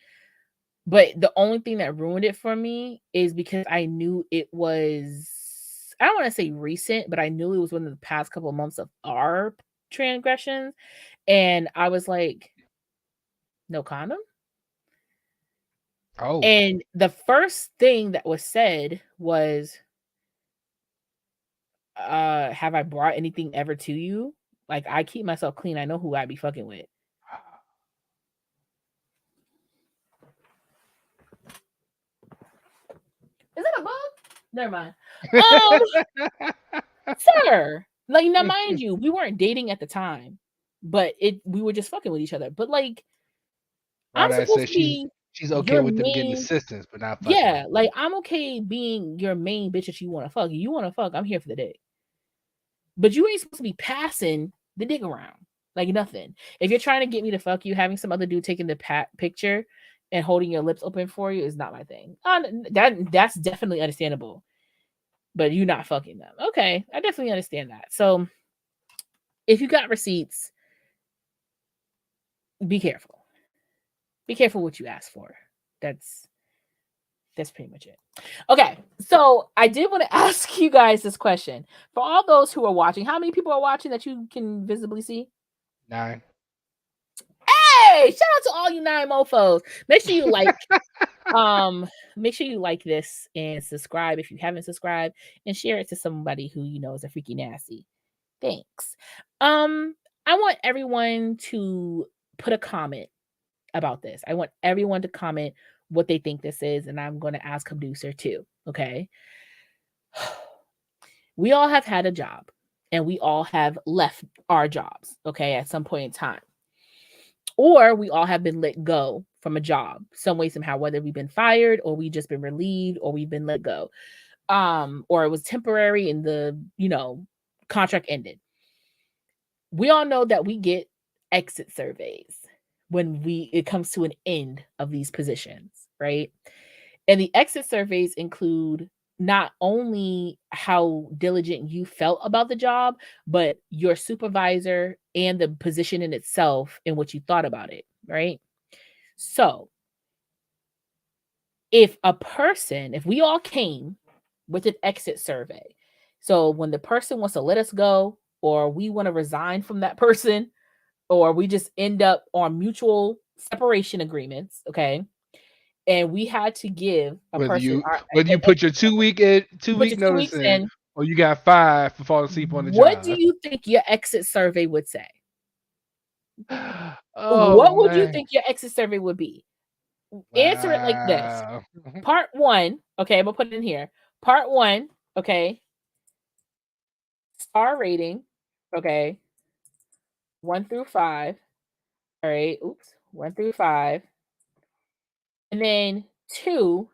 But the only thing that ruined it for me is because I knew it was, I don't want to say recent, but I knew it was one of the past couple of months of our transgressions. And I was like, no condom? Oh. And the first thing that was said was, have I brought anything ever to you? Like, I keep myself clean. I know who I be fucking with. Is that a bug? Never mind. Sir, like, now mind you, we weren't dating at the time, but we were just fucking with each other. But like, I'm Right, I supposed said to be she's okay your with them getting main. assistance, but not fucking. Yeah, like I'm okay being your main bitch that you want to fuck. You want to fuck, I'm here for the dick. But you ain't supposed to be passing the dick around like nothing. If you're trying to get me to fuck you, having some other dude taking the picture and holding your lips open for you is not my thing. That's definitely understandable. But you not fucking them. Okay, I definitely understand that. So if you got receipts, be careful. Be careful what you ask for. That's pretty much it. Okay, so I did want to ask you guys this question. For all those who are watching, how many people are watching that you can visibly see? 9. Hey, shout out to all you 9 mofos. Make sure you make sure you like this and subscribe if you haven't subscribed, and share it to somebody who you know is a freaky nasty. Thanks. I want everyone to put a comment about this. I want everyone to comment what they think this is, and I'm going to ask producer too. Okay. We all have had a job, and we all have left our jobs, okay, at some point in time. Or we all have been let go from a job some way, somehow, whether we've been fired or we just been relieved or we've been let go. Or it was temporary and the, contract ended. we all know that we get exit surveys when it comes to an end of these positions, right? And the exit surveys include not only how diligent you felt about the job, but your supervisor and the position in itself and what you thought about it, right? So, if we all came with an exit survey, so when the person wants to let us go, or we want to resign from that person, or we just end up on mutual separation agreements, okay? And we had to give a Whether person you put your 2 week you put your 2 week 2 notice weeks in, in, or you got 5 for falling asleep on the what do job. you think your exit survey would say? Oh What would you man. think your exit survey would be? Answer it like this. Wow. Part 1, okay, I'm gonna put it in here. Part 1, okay, star rating, okay, 1 through 5. All right, oops, 1 through 5. And then 2,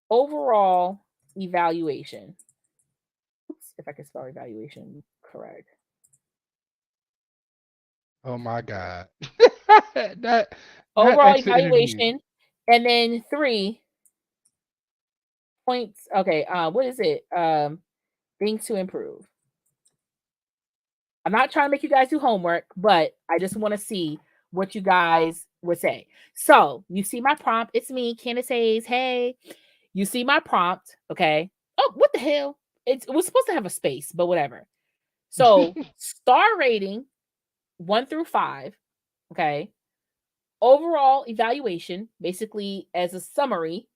overall evaluation. Oops, if I can spell evaluation correct. Oh my God. that Overall exit interview. evaluation. And then 3 points. Okay, what is it? Things to improve. I'm not trying to make you guys do homework, but I just want to see what you guys would say. So you see my prompt. It's me, Candace Hayes. Hey, you see my prompt. Okay. Oh, what the hell? It was supposed to have a space, but whatever. So star rating 1 through 5. Okay. Overall evaluation, basically as a summary.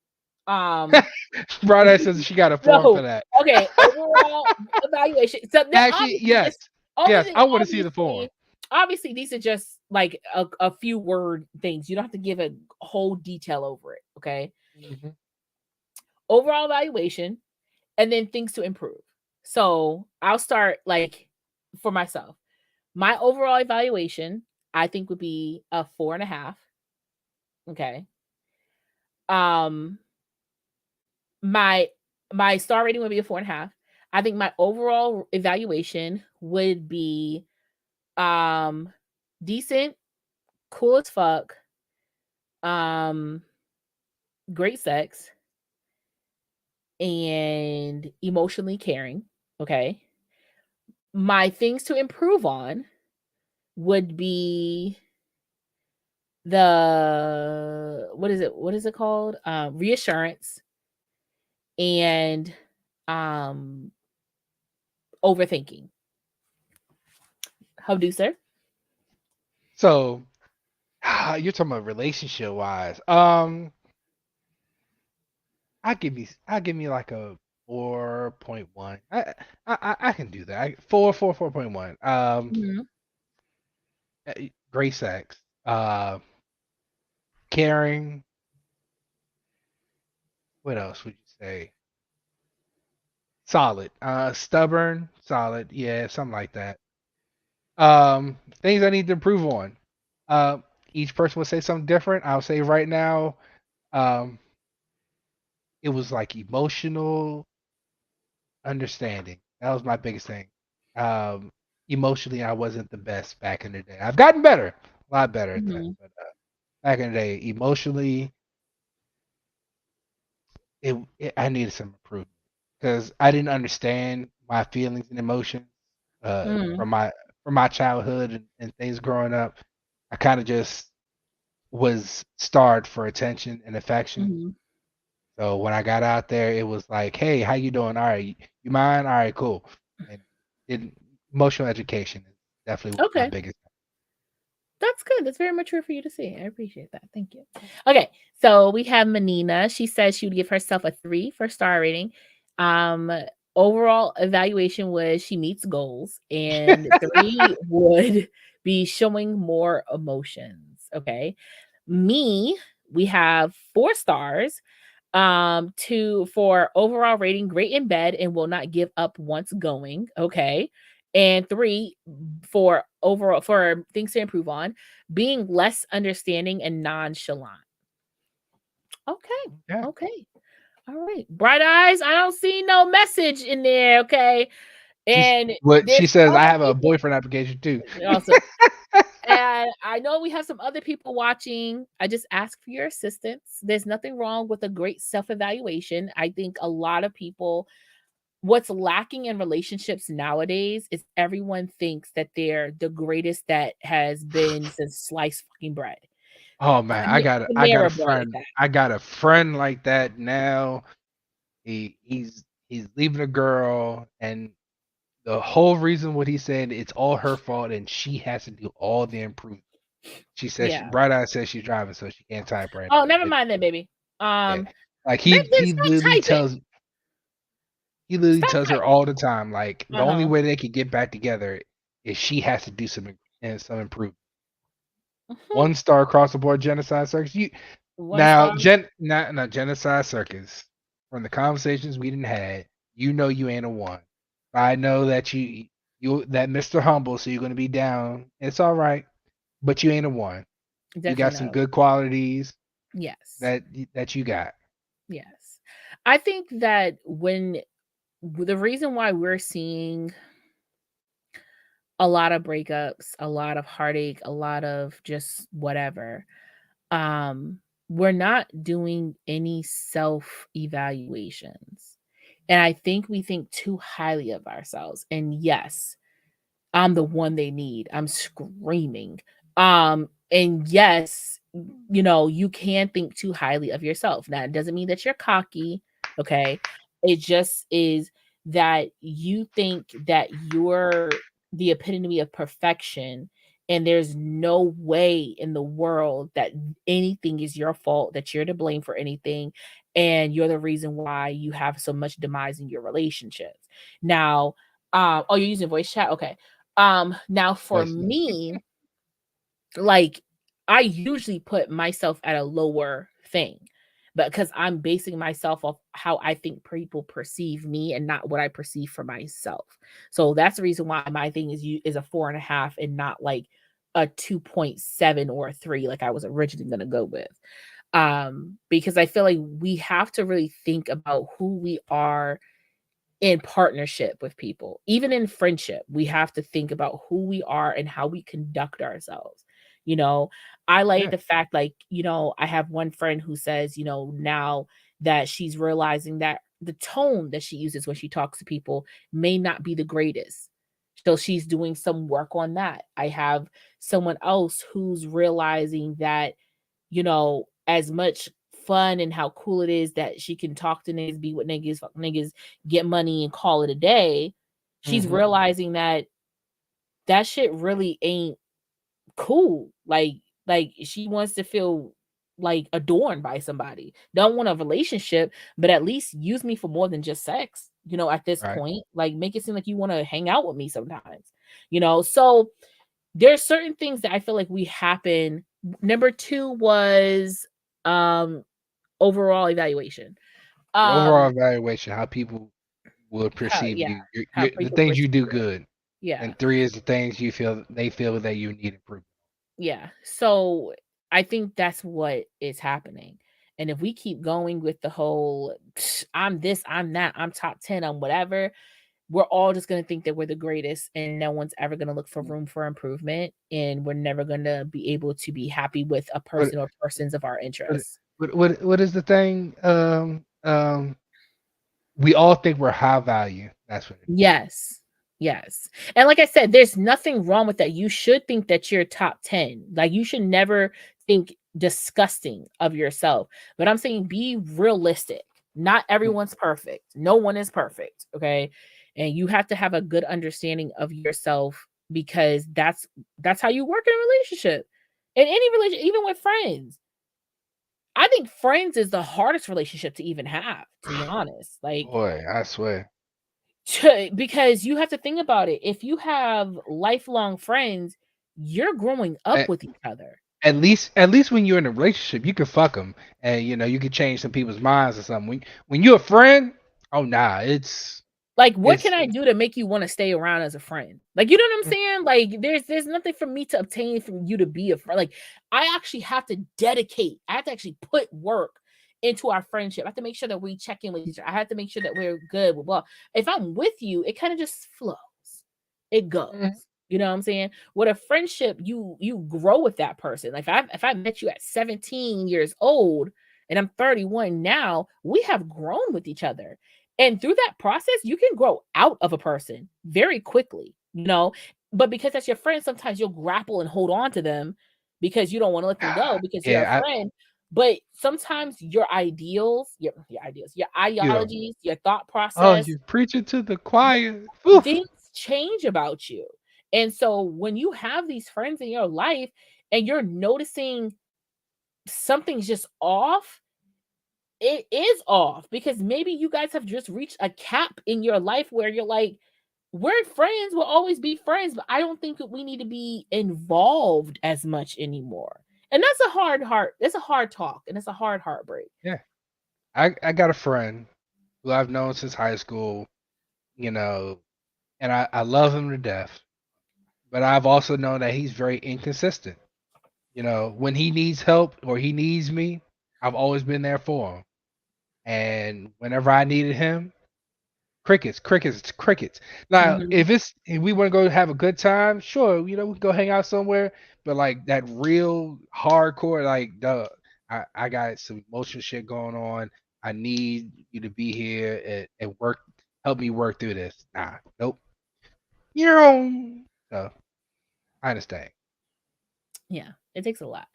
Brother says she got a form for No. that. Okay. Overall evaluation. So then Actually, obviously yes. this only Yes, thing I want to see the form. obviously these are just like a few word things. You don't have to give a whole detail over it. Okay. Mhm. Overall evaluation and then things to improve. So I'll start like for myself. My overall evaluation, I think, would be a 4.5. Okay. Um my my star rating would be a 4.5. I think my overall evaluation would be decent, cool as fuck, um, great sex, and emotionally caring. Okay. My things to improve on would be the what is it called? Reassurance and um overthinking. How do, sir? So you're talking about relationship wise. I give me like a 4.1. I can do that. 4.1. Mhm. Great sex. Caring. What else would you say? Solid. Stubborn. Solid. Yeah, something like that. Things I need to improve on. Uh, each person would say something different. I'll say right now, um, it was like emotional understanding. That was my biggest thing. Um, Emotionally, I wasn't the best back in the day. I've gotten better, a lot better at that. Mhm. But back in the day, emotionally, I needed some improvement because I didn't understand my feelings and emotions Mhm. from my childhood and things growing up. I kind of just was starved for attention and affection. Mhm. So when I got out there, it was like, "Hey, how you doing? All right, you mind? All right, cool." And it, emotional education is definitely my Okay. biggest. That's good. That's very mature for you to see. I appreciate that. Thank you. Okay, so we have Menina. She says she would give herself a 3 for star rating. Um, Overall evaluation was she meets goals, and 3 would be showing more emotions. Okay, me, we have 4 stars. 2 for overall rating, great in bed and will not give up once going. Okay. And 3 for overall for things to improve on, being less understanding and nonchalant. Okay. Yeah. Okay. All right. Bright eyes. I don't see no message in there. Okay. And What she there's says, I other have a people boyfriend application too. also. And I know we have some other people watching. I just ask for your assistance. There's nothing wrong with a great self-evaluation. I think a lot of people, what's lacking in relationships nowadays is everyone thinks that they're the greatest that has been since sliced fucking bread. Oh man, I got a Panera bread at friend. that. I got a friend like that now. He's leaving a girl, and the whole reason what he's saying it's all her fault, and she has to do all the improvement. She says Yeah. Bright Eye says she's driving, so she can't type right Oh, now. never mind then, baby. Yeah. Like Then stop typing. he literally Stop tells her typing. all the time, like the only Uh-huh. way they can get back together is she has to do some improvement. Mhm. 1 star across the board, Genocide Circus. One star. Now Genocide Circus. From the conversations we didn't had, you know you ain't a 1. I know that you that Mr. Humble, so you're gonna be down. It's all right, but you ain't a 1. You got Definitely some no. good qualities Yes. that you got. Yes. I think that the reason why we're seeing a lot of breakups, a lot of heartache, a lot of just whatever, we're not doing any self-evaluations. And I think we think too highly of ourselves. And yes, I'm the one they need. I'm screaming. And yes, you can think too highly of yourself. Now, it doesn't mean that you're cocky, okay? It just is that you think that you're the epitome of perfection, and there's no way in the world that anything is your fault, that you're to blame for anything, and you're the reason why you have so much demise in your relationships. Now, oh, you're using voice chat? Okay. Now for Voice note. me, like I usually put myself at a lower thing, but because I'm basing myself off how I think people perceive me and not what I perceive for myself. So that's the reason why my thing is a 4.5 and not like a 2.7 or a 3 like I was originally gonna go with. Because I feel like we have to really think about who we are in partnership with people. Even in friendship, we have to think about who we are and how we conduct ourselves. You know, I like Yeah. the fact, like, I have one friend who says, now that she's realizing that the tone that she uses when she talks to people may not be the greatest. So she's doing some work on that. I have someone else who's realizing that, as much fun and how cool it is that she can talk to niggas, be with niggas, fuck niggas, get money and call it a day. She's Mhm. realizing that that shit really ain't cool. Like she wants to feel like adorned by somebody. Don't want a relationship, but at least use me for more than just sex. At this Right. point, like make it seem like you want to hang out with me sometimes. So there's certain things that I feel like we happen. Number 2 was overall evaluation. Your overall Um evaluation, how people will how perceive yeah, you. how The people things you perceive do it. good. Yeah. And 3 is the things they feel that you need improvement. Yeah. So I think that's what is happening. And if we keep going with the whole I'm this, I'm that, I'm top 10, I'm whatever, we're all just going to think that we're the greatest and no one's ever going to look for room for improvement, and we're never going to be able to be happy with a But person or persons of our but interests. what is the thing? We all think we're high value. That's what it is. Yes. Yes. And like I said, there's nothing wrong with that. You should think that you're top 10. Like you should never think disgusting of yourself. But I'm saying be realistic. Not everyone's perfect. No one is perfect. Okay. And you have to have a good understanding of yourself, because that's how you work in a relationship. In any relationship, even with friends. I think friends is the hardest relationship to even have, to be honest. Like Boy, I swear. because you have to think about it. If you have lifelong friends, you're growing up At, with each other. at least when you're in a relationship, you can fuck them, and you can change some people's minds or something. When you're a friend, oh nah, Like, what it's can I do to make you want to stay around as a friend? Like, you know what I'm saying? Like, there's nothing for me to obtain from you to be a friend. Like, I actually have to dedicate. I have to actually put work into our friendship. I have to make sure that we check in with each other. I have to make sure that we're good. Well, if I'm with you, it kind of just flows. It goes. Mhm. You know what I'm saying? With a friendship, you grow with that person. Like if I met you at 17 years old and I'm 31 now, we have grown with each other. And through that process, you can grow out of a person very quickly, you know. But because that's your friend, sometimes you'll grapple and hold on to them because you don't want to let them go because you're a Yeah, friend. But sometimes your ideals, your ideals, your you know. ideologies, your thought Oh, process, you're preaching to the choir. Oof. things change about you. And so when you have these friends in your life and you're noticing something's just off, it is off because maybe you guys have just reached a cap in your life where you're like, we're friends, we'll always be friends, but I don't think that we need to be involved as much anymore. And that's a hard heart. It's a hard talk and it's a hard heartbreak. Yeah. I got a friend who I've known since high school, you know, and I love him to death. But I've also known that he's very inconsistent. You know, when he needs help or he needs me, I've always been there for him. And whenever I needed him, crickets, crickets, crickets. Now, Mhm. if we want to go have a good time, sure, we can go hang out somewhere. But like that real hardcore, like, duh, I got some emotional shit going on. I need you to be here and work, help me work through this. Nah, nope. So I understand. Yeah, it takes a lot.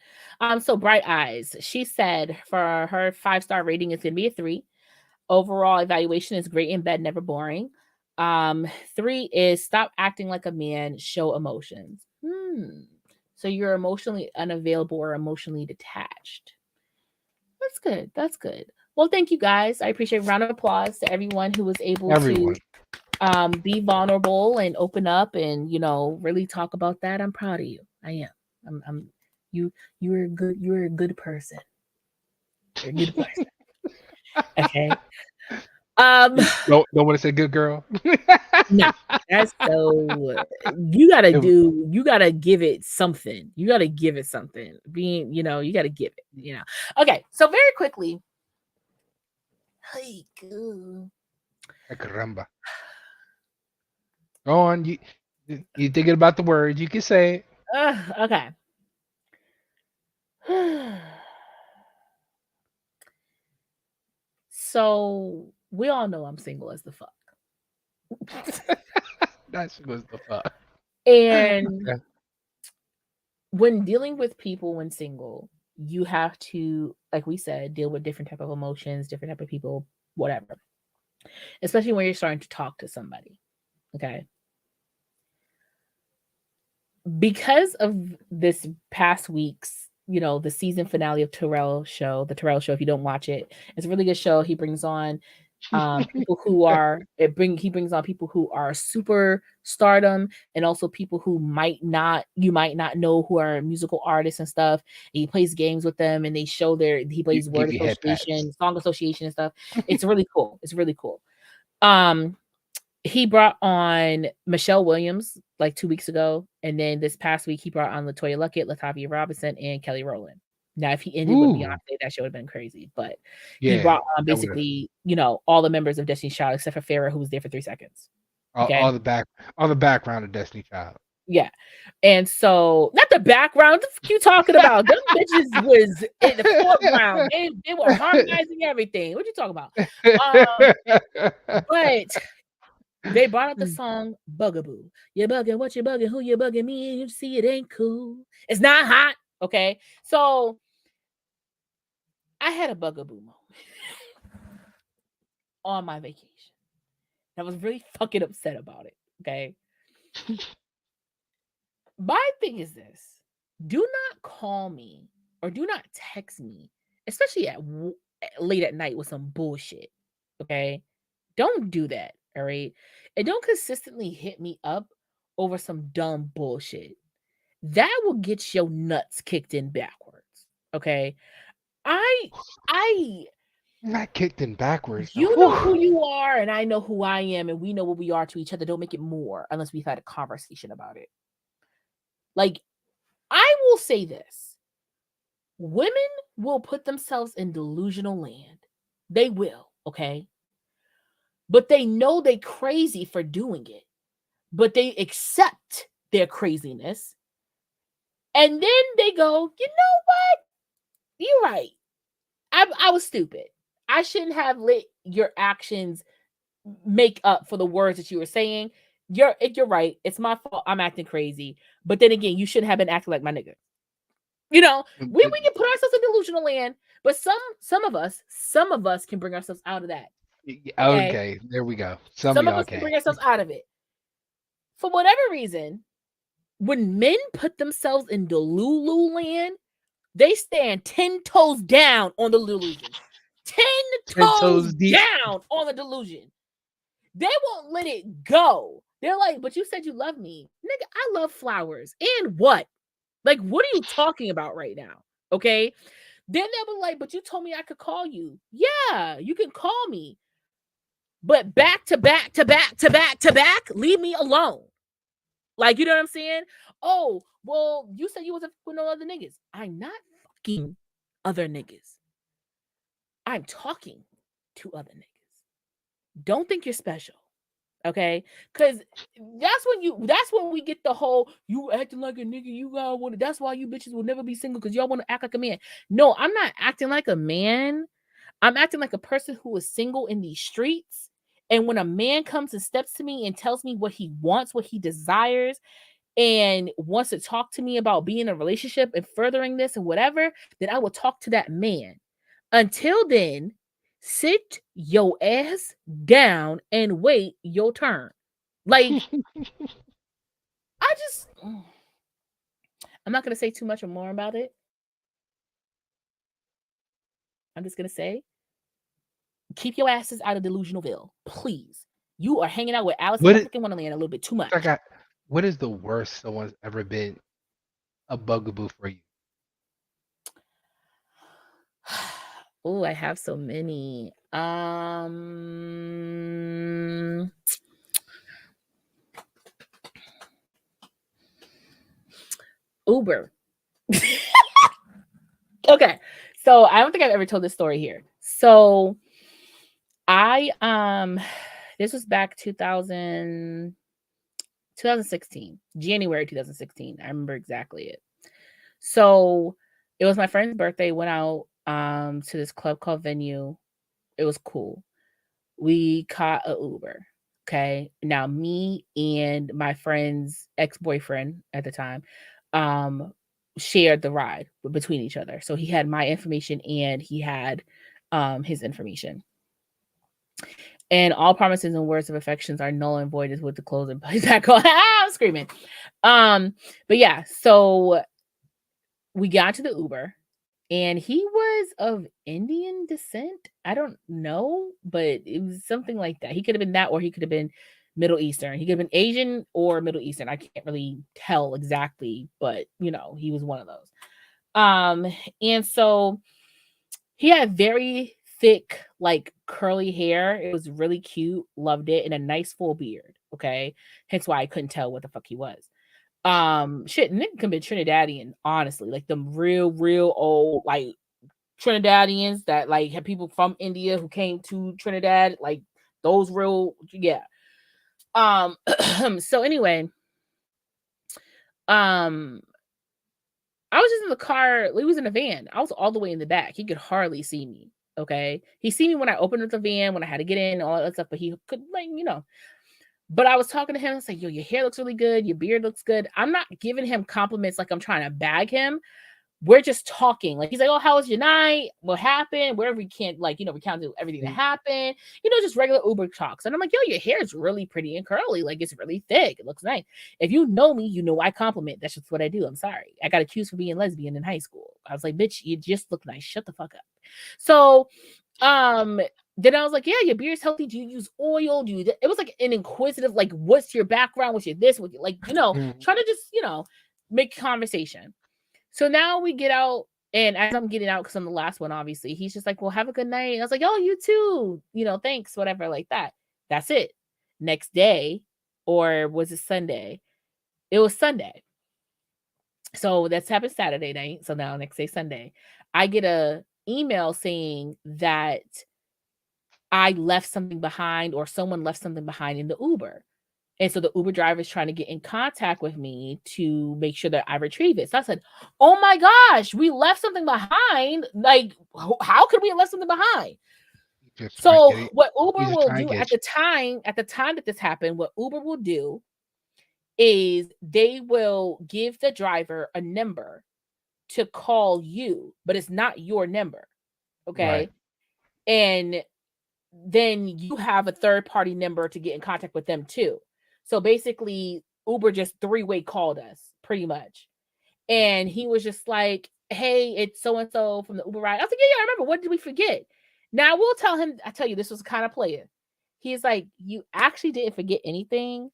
So Bright Eyes, she said for her 5-star rating is gonna be a 3. Overall evaluation is great in bed, never boring. 3 is stop acting like a man, show emotions. So you're emotionally unavailable or emotionally detached. That's good. That's good. Well, thank you guys. I appreciate a round of applause to everyone who was able to Everyone. be vulnerable and open up and really talk about that. I'm proud of you. I am. I'm you you're a good person. You're a good person. Okay. Um You don't want to say good girl? no, that's so you gotta give it something. You gotta give it something. Being, you gotta give it. Okay, so very quickly. Hey, good. Caramba. Go on. You thinking about the words? You can say it. Okay. So we all know I'm single as the fuck. That was the fuck. And when dealing with people when single, you have to, like we said, deal with different type of emotions, different type of people, whatever. Especially when you're starting to talk to somebody. Okay. Because of this past week's, the season finale of The Terrell Show, if you don't watch it, it's a really good show. He brings on people who are he brings on people who are super stardom and also people who you might not know, who are musical artists and stuff. And he plays games with them and he plays word Give you head pats. association, song association and stuff. It's really cool. It's really cool. He brought on Michelle Williams like 2 weeks ago, and then this past week he brought on LaToya Luckett, Latavia Robinson, and Kelly Rowland. Now, if he ended with Ooh. Beyonce, that should have been crazy. But he Yeah. brought on basically, all the members of Destiny's Child except for Farrah, who was there for 3 seconds. Okay. All the background of Destiny Child. Yeah. And so, not the background. What the fuck you talking about? Them bitches was in the foreground. They were harmonizing everything. What you talking about? But they brought up the song Bugaboo. You're bugging, what you bugging, who you bugging, me, and you see it ain't cool. It's not hot. Okay. So I had a bugaboo moment on my vacation. I was really fucking upset about it. Okay. My thing is this: do not call me or do not text me, especially late at night with some bullshit. Okay. Don't do that. All right. And don't consistently hit me up over some dumb bullshit. That will get your nuts kicked in backwards. Okay. I Not kicked in backwards. You know who you are, and I know who I am, and we know what we are to each other. Don't make it more unless we've had a conversation about it. Like, I will say this. women will put themselves in delusional land. They will, okay? But they know they crazy for doing it. But they accept their craziness. And then they go, you know what? You're right. I was stupid. I shouldn't have let your actions make up for the words that you were saying. You're right. It's my fault. I'm acting crazy. But then again, you shouldn't have been acting like my nigga. You know, we can put ourselves in delusional land, but some of us can bring ourselves out of that. Okay, there we go. Some of Some of y'all us can can. bring ourselves out of it. For whatever reason, when men put themselves in Delulu land, they stand 10 toes down on the delusion. 10 10 toes toes deep. down on the delusion. They won't let it go. They're like, but you said you love me. Nigga, I love flowers. And what? Like, what are you talking about right now? Okay. Then they were like, but you told me I could call you. Yeah, you can call me. But back to back to back to back to back, leave me alone. Like, you know what I'm saying? Oh, well, you said you wasn't with no other niggas. I'm not fucking other niggas. I'm talking to other niggas. Don't think you're special. Okay? Because that's when we get the whole you acting like a nigga, you gotta want it. That's why you bitches will never be single because y'all want to act like a man. No, I'm not acting like a man. I'm acting like a person who is single in these streets. And when a man comes and steps to me and tells me what he wants, what he desires, and wants to talk to me about being in a relationship and furthering this and whatever, then I will talk to that man. Until then, sit your ass down and wait your turn. Like, I'm not going to say too much or more about it. I'm just going to say, keep your asses out of Delusionalville, please. You are hanging out with Alice in fucking Wonderland a little bit too much. What is the worst someone's ever been a bugaboo for you? Oh, I have so many. Uber. Okay. So I don't think I've ever told this story here. So I this was back 2016, January 2016. I remember exactly it. So it was my friend's birthday. Went out to this club called Venue. It was cool. We caught a Uber. Okay. Now me and my friend's ex-boyfriend at the time shared the ride between each other. So he had my information and he had his information. And all promises and words of affections are null and void is with the clothes and back on. I'm screaming. But yeah, so we got to the Uber and he was of Indian descent. I don't know, but it was something like that. He could have been that, or he could have been Middle Eastern. He could have been Asian or Middle Eastern. I can't really tell exactly, but you know, he was one of those. And so he had very thick, like curly hair. It was really cute, loved it, and a nice full beard. Okay. Hence why I couldn't tell what the fuck he was. Shit, Nick can be Trinidadian, honestly. Like them real old, like Trinidadians that like have people from India who came to Trinidad, like those real, yeah. So anyway, I was just in the car. He was in the van. I was all the way in the back. He could hardly see me. Okay. He see me when I opened up the van, when I had to get in, all that stuff, but he could, like, you know. But I was talking to him. I was like, yo, your hair looks really good. Your beard looks good. I'm not giving him compliments like I'm trying to bag him. We're just talking. Like, he's like, oh, how was your night? What happened? Wherever we can't, like, you know, recount everything that happened. You know, just regular Uber talks. And I'm like, yo, your hair is really pretty and curly. Like, it's really thick. It looks nice. If you know me, you know I compliment. That's just what I do. I'm sorry. I got accused for being lesbian in high school. I was like, bitch, you just look nice. Shut the fuck up. So, then I was like, yeah, your beard's healthy. Do you use oil? Do you? It was like an inquisitive, like, what's your background? What's your this? What, like, you know, trying to just, you know, make conversation. So now we get out, and as I'm getting out, because I'm the last one, obviously, he's just like, well, have a good night. And I was like, oh, you too. You know, thanks, whatever, like that. That's it. Next day, or was it Sunday? It was Sunday. So that's happened Saturday night. So now next day, Sunday, I get a email saying that I left something behind or someone left something behind in the Uber. And so the Uber driver is trying to get in contact with me to make sure that I retrieve it. So I said, "Oh my gosh, we left something behind. Like, how could we have left something behind?" Just trying to So get it. what He's Uber just will trying to do get at the time that this happened, what Uber will do is they will give the driver a number to call you, but it's not your number. you. Right. Okay. And then you have a third party number to get in contact with them too. So basically, Uber just three-way called us pretty much. And he was just like, "Hey, it's so and so from the Uber ride." I was like, "Yeah, I remember. What did we forget?" Now we'll tell him, I tell you, this was kind of player. He's like, "You actually didn't forget anything.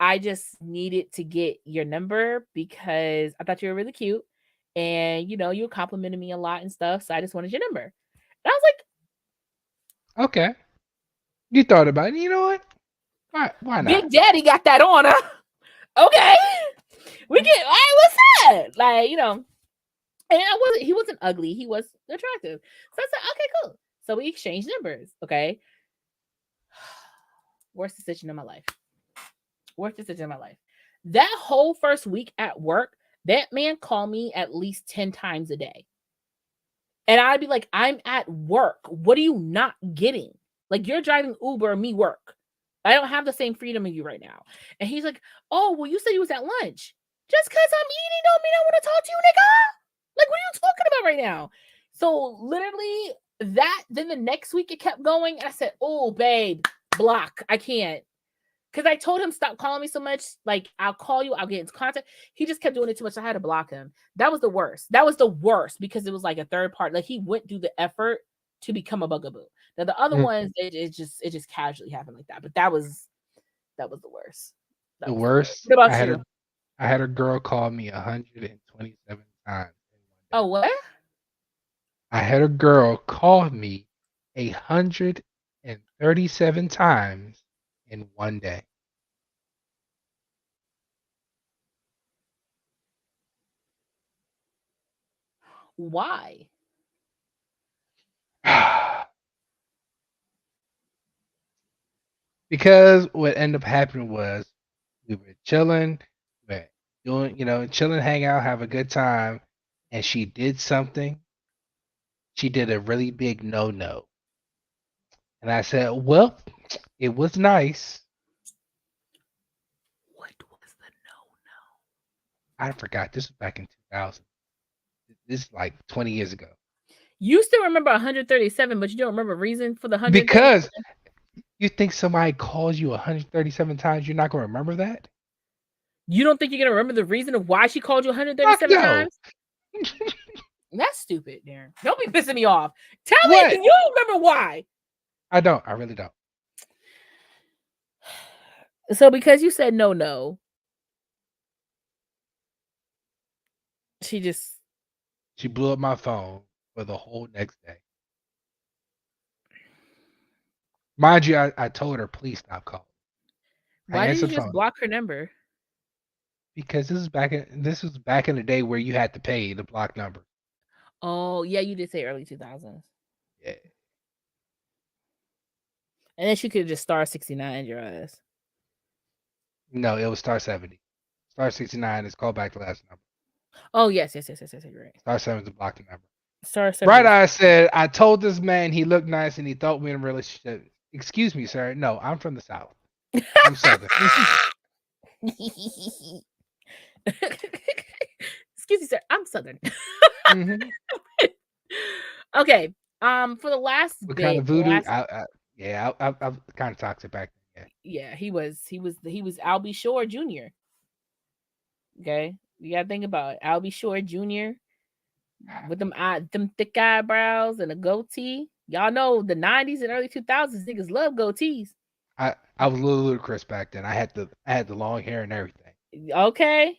I just needed to get your number because I thought you were really cute. And you complimented me a lot and stuff. So I just wanted your number." And I was like, Okay. You thought about it. You know what? Why not? Big Daddy got that on her. Okay. We get, all right, what's that? Like, and he wasn't ugly. He was attractive. So I said, okay, cool. So we exchanged numbers. Okay. Worst decision in my life. Worst decision in my life. That whole first week at work, that man called me at least 10 times a day. And I'd be like, "I'm at work. What are you not getting? Like, you're driving Uber, me work. I don't have the same freedom as you right now." And he's like, "Oh, well, you said you was at lunch. Just because I'm eating don't mean I want to talk to you, nigga. Like, what are you talking about right now?" So literally then the next week it kept going. And I said, "Oh, babe, block. I can't." Because I told him, "Stop calling me so much. Like, I'll call you, I'll get into contact." He just kept doing it too much. I had to block him. That was the worst. That was the worst because it was like a third part. Like, he went through the effort to become a bugaboo. Now the other Mm. ones, it just casually happened like that. But that was the worst. That The was the worst. worst. What about you? I had a girl call me 127 times in one Oh, day. what? I had a girl call me 137 times in one day. Why? Because what ended up happening was we were chilling, we were doing, chilling, hang out, have a good time, and she did something. She did a really big no. And I said, "Well, it was nice." What was the no? I forgot. This was back in 2000. This is like 20 years ago. You still remember 137, but you don't remember reason for the 137? Because you think somebody calls you 137 times, you're not going to remember that? You don't think you're gonna remember the reason of why she called you Fuck 137 no. times? That's stupid, Darren. Don't be pissing me off. Tell What? me, you remember why? I don't. I really don't. So because you said no, she just She blew up my phone for the whole next day. Mind you, I told her, please stop calling. I why did you answered the just phone block her number? because this was back in the day where you had to pay the block number. Oh yeah, you did say early 2000s. Yeah. And then she could have just star 69 your ass. No, it was star 70. Star 69 is call back the last number. Oh yes, you're right. Star 7 is the block number. Star 70. Bright Eye said, "I told this man he looked nice and he thought we were in a relationship." Excuse me, sir. No, I'm from the South. I'm Southern. Excuse me, sir. I'm Southern. Mm-hmm. Okay. For the last What bit, kind of voodoo? last, I'm kind of toxic back then. yeah, he was Albie Shore Jr. Okay, you gotta think about it. Albie Shore Jr. with them thick eyebrows and a goatee. Y'all know the 90s and early 2000s niggas love goatees. I was a little ludicrous back then. I had the long hair and everything. Okay,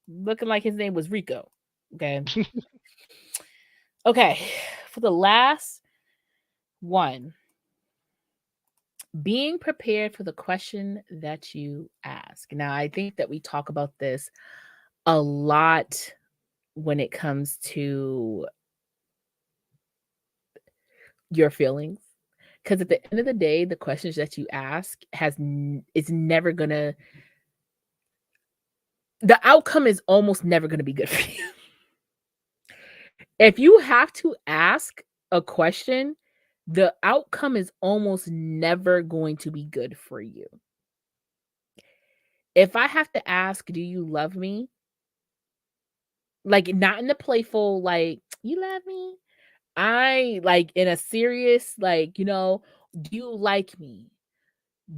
looking like his name was Rico. Okay. Okay, for the last one, being prepared for the question that you ask. Now, I think that we talk about this a lot when it comes to your feelings. Because at the end of the day, the questions that you ask it's never gonna. The outcome is almost never gonna be good for you. If you have to ask a question, the outcome is almost never going to be good for you. If I have to ask, do you love me? Like, not in the playful, like, you love me. I like in a serious, like, do you like me?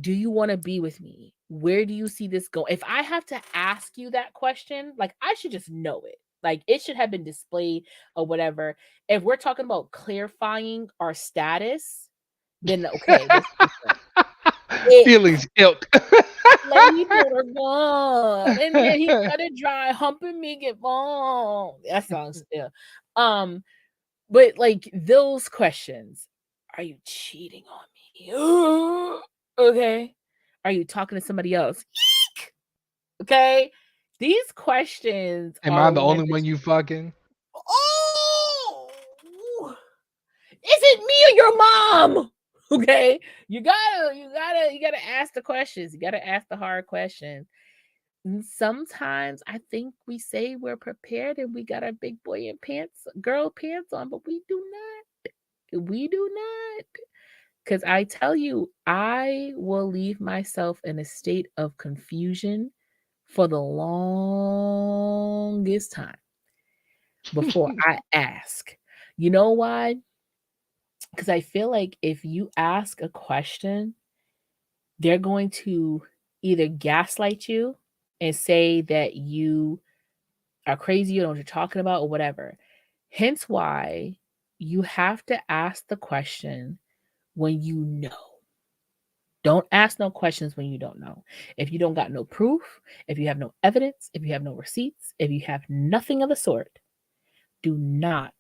Do you want to be with me? Where do you see this go? If I have to ask you that question, like, I should just know it. Like, it should have been displayed or whatever. If we're talking about clarifying our status, then okay, that's different. Feelings ilk. Lady motor gone, and then he got it dry, humping me, get on. That song still. But like those questions, are you cheating on me? Okay. Are you talking to somebody else? Eek! Okay. These questions Am I are the when only one you fucking? oh, is it me or your mom? Okay. You gotta ask the questions. You gotta ask the hard questions. And sometimes I think we say we're prepared and we got our big boy and girl pants on, but we do not. We do not. Because I tell you, I will leave myself in a state of confusion for the longest time before I ask. You know why? Because I feel like if you ask a question, they're going to either gaslight you and say that you are crazy, you don't know what you're talking about, or whatever. Hence why you have to ask the question when you know. Don't ask no questions when you don't know. If you don't got no proof, if you have no evidence, if you have no receipts, if you have nothing of the sort, do not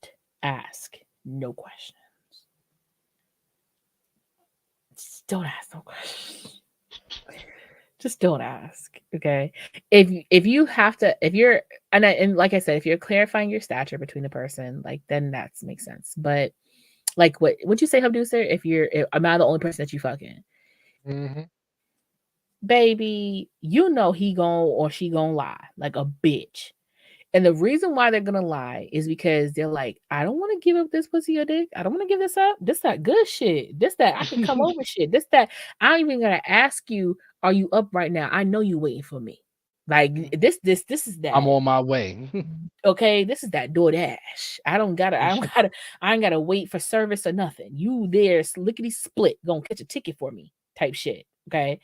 ask no questions. Just don't ask no questions. Just don't ask, okay? If you have to, if you're and like I said, if you're clarifying your stature between the person, like then that makes sense. But like what would you say, Hubducer? If am I the only person that you fucking? Mm-hmm. Baby, you know he gon' or she gon' lie like a bitch. And the reason why they're gonna lie is because they're like, I don't want to give up this pussy or dick. I don't want to give this up. This that good shit. This that I can come over shit. This that I don't even gotta ask you, are you up right now? I know you waiting for me. Like this is I'm that. on my way. Okay, this is that DoorDash. I ain't gotta wait for service or nothing. You there, lickety split, gonna catch a ticket for me, type shit. Okay.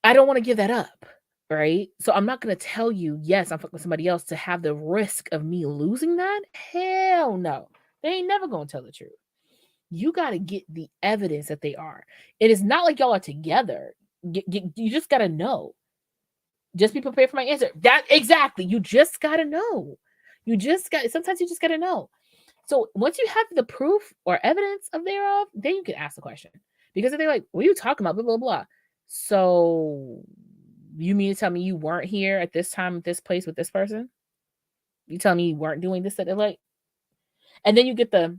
I don't want to give that up, right? So I'm not going to tell you, yes, I'm fucking with somebody else to have the risk of me losing that. Hell no. They ain't never going to tell the truth. You got to get the evidence that they are. It is not like y'all are together. You just got to know. Just be prepared for my answer. That exactly. You just got to know. Sometimes you just got to know. So once you have the proof or evidence of thereof, then you can ask the question. Because if they're like, what are you talking about? Blah, blah, blah. So you mean to tell me you weren't here at this time, at this place with this person? You tell me you weren't doing this, that, like, and then you get the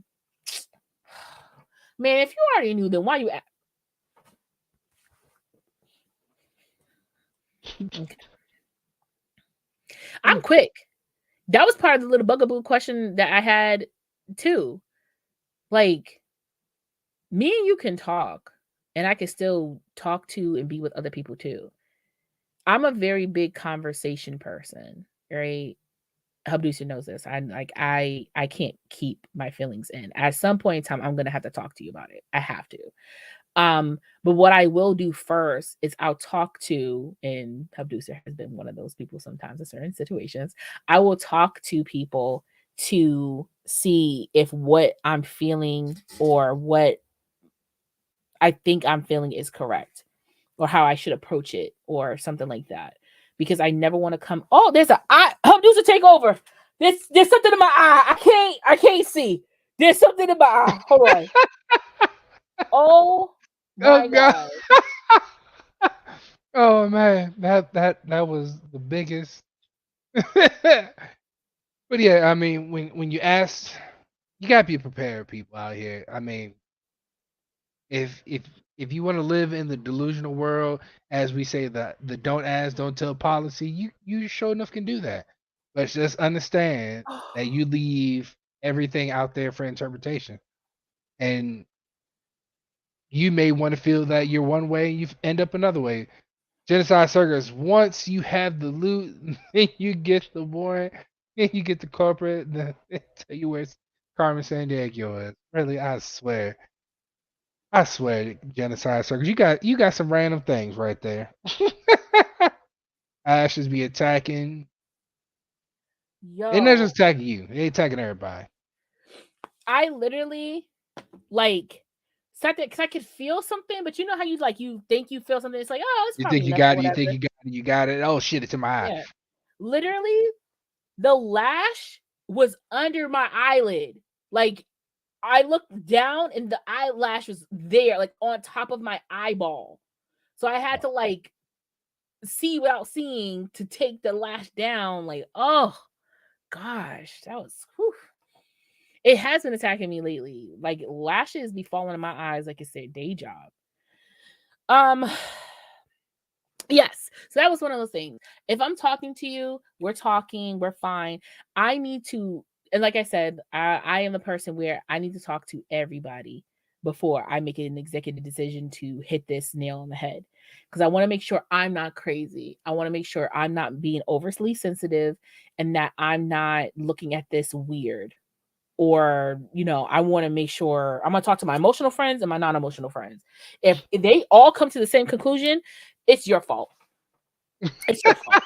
man. If you already knew, then why you? Okay. I'm quick. That was part of the little bugaboo question that I had too. Like, me and you can talk, and I can still talk to and be with other people too. I'm a very big conversation person, right? Hubducer knows this. I can't keep my feelings in. At some point in time, I'm gonna have to talk to you about it. I have to. But what I will do first is I'll talk to, and Hubducer has been one of those people sometimes in certain situations. I will talk to people to see if what I'm feeling or what I think I'm feeling is correct or how I should approach it or something like that. Because I never want to come. Oh, there's a eye. Hubducer, take over. There's something in my eye. I can't see. There's something in my eye. Hold on. Oh Oh my god. God. Oh man, that was the biggest But yeah, I mean, when you ask, you gotta be prepared, people out here. I mean, if if if you want to live in the delusional world, as we say, the don't ask, don't tell policy, you sure enough can do that. But just understand that you leave everything out there for interpretation, and you may want to feel that you're one way, you end up another way. Genocide Circus. Once you have the loot, then you get the warrant, then you get the corporate, then they tell you where Carmen Sandiego is. Really, I swear, Genocide Circus. You got some random things right there. Ashes be attacking. They're not Yo, just attacking you. They attacking everybody. I literally like sat there because I could feel something, but you know how you think you feel something. It's like, oh, it's You think probably you nothing, got it. You whatever. think you got it. You got it. Oh shit! It's in my eye. Yeah, literally, the lash was under my eyelid. Like I looked down and the eyelash was there, like on top of my eyeball. So I had to like see without seeing to take the lash down. Like, oh gosh, that was whew. It has been attacking me lately. Like lashes be falling in my eyes like it's their day job. Um yes. So that was one of those things. If I'm talking to you, we're talking, we're fine. I need to, and like I said, I am the person where I need to talk to everybody before I make an executive decision to hit this nail on the head. Because I want to make sure I'm not crazy. I want to make sure I'm not being overly sensitive and that I'm not looking at this weird. Or, I want to make sure I'm going to talk to my emotional friends and my non-emotional friends. If they all come to the same conclusion, it's your fault. It's your fault.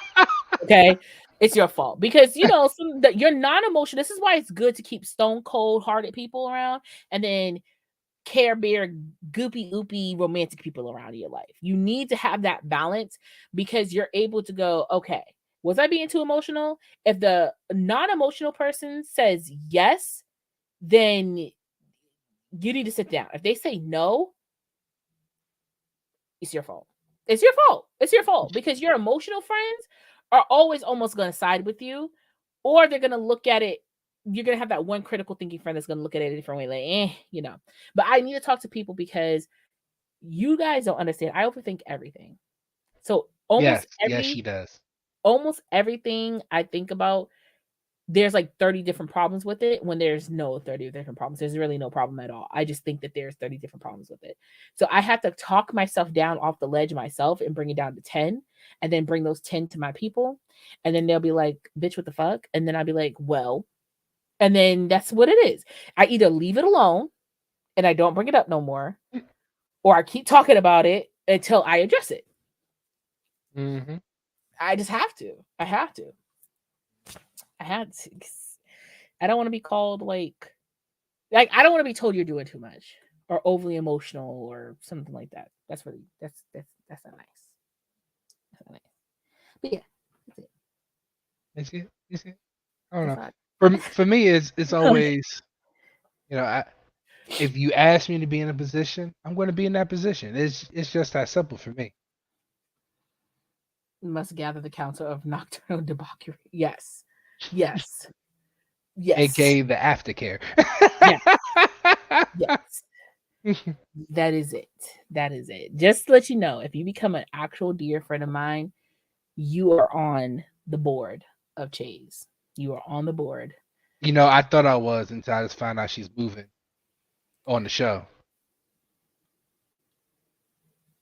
Okay. It's your fault because you're non-emotional. This is why it's good to keep stone cold hearted people around and then Care Bear goopy oopy romantic people around in your life. You need to have that balance because you're able to go, okay, was I being too emotional? If the non-emotional person says yes, then you need to sit down. If they say no, it's your fault. It's your fault. It's your fault because your emotional friends are always almost going to side with you, or they're going to look at it. You're going to have that one critical thinking friend that's going to look at it a different way, like, But I need to talk to people because you guys don't understand. I overthink everything. So Yes, she does. almost everything I think about, there's like 30 different problems with it when there's no 30 different problems. There's really no problem at all. I just think that there's 30 different problems with it. So I have to talk myself down off the ledge myself and bring it down to 10 and then bring those 10 to my people. And then they'll be like, bitch, what the fuck? And then I'll be like, well, and then that's what it is. I either leave it alone and I don't bring it up no more, or I keep talking about it until I address it. Mm-hmm. I just have to. I have to. I had to. I don't want to be called like I don't want to be told you're doing too much or overly emotional or something like that. That's not nice. That's not nice. But yeah, that's it. Is it? I don't That's know. not. For me, it's always, if you ask me to be in a position, I'm going to be in that position. It's just that simple for me. Must gather the counsel of nocturnal debauchery. Yes. Yes. Yes. AKA the aftercare. Yes. That is it. That is it. Just to let you know, if you become an actual dear friend of mine, you are on the board of Chase. You are on the board. I thought I was until I just found out she's moving on the show.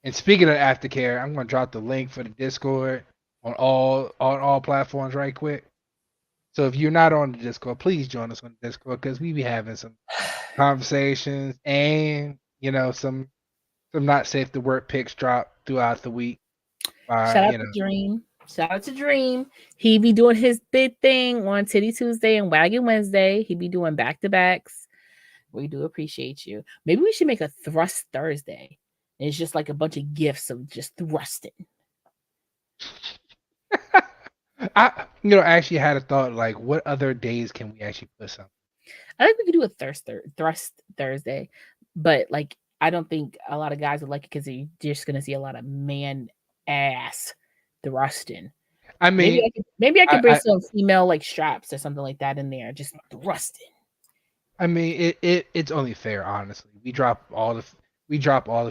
And speaking of aftercare, I'm going to drop the link for the Discord on all platforms right quick. So if you're not on the Discord, please join us on the Discord because we be having some conversations and some not safe to work picks drop throughout the week. Shout out to Dream. Shout out to Dream. He be doing his big thing on Titty Tuesday and Wagon Wednesday. He be doing back-to-backs. We do appreciate you. Maybe we should make a Thrust Thursday. It's just like a bunch of gifts of just thrusting. I actually had a thought like, what other days can we actually put something? I think we could do a Thrust Thursday, but like I don't think a lot of guys would like it because you're just gonna see a lot of man ass thrusting. I mean, maybe I could bring I some female like straps or something like that in there, just thrust it. I mean, it's only fair, honestly. We drop all the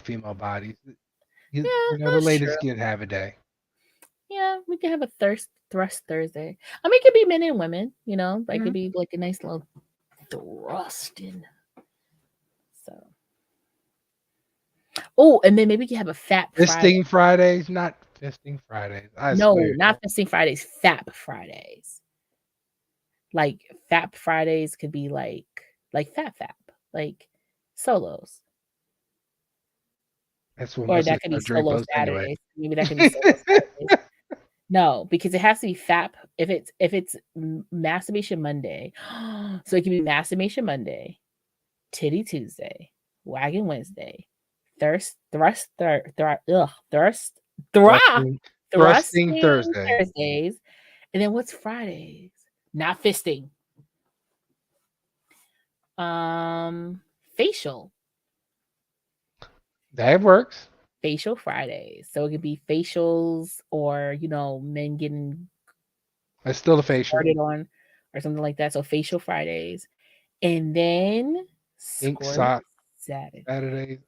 female bodies. Yeah, The that's ladies true. can have a day. Yeah, we can have a thrust Thursday. I mean, it could be men and women, you know. Like, it could be like a nice little thrusting. So, oh, and then maybe we can have a Fat Friday. Fisting Fridays, not fisting Fridays. I No, swear. not Fisting Fridays. Fap Fridays. Like Fap Fridays could be like Fap, like solos. That's when Or my that could be sister drink solo most anyway. Saturdays. Maybe that could be solo Saturdays. No, because it has to be FAP. If it's Masturbation Monday, so it can be Masturbation Monday, Titty Tuesday, Wagon Wednesday, Thrusting Thrusting Thursday. Thursdays, and then what's Fridays? Not fisting. Facial. That works. Facial Fridays. So it could be facials or, men getting That's still a facial. started on or something like that. So facial Fridays. And then Ink Squirt sock Saturday. Saturdays.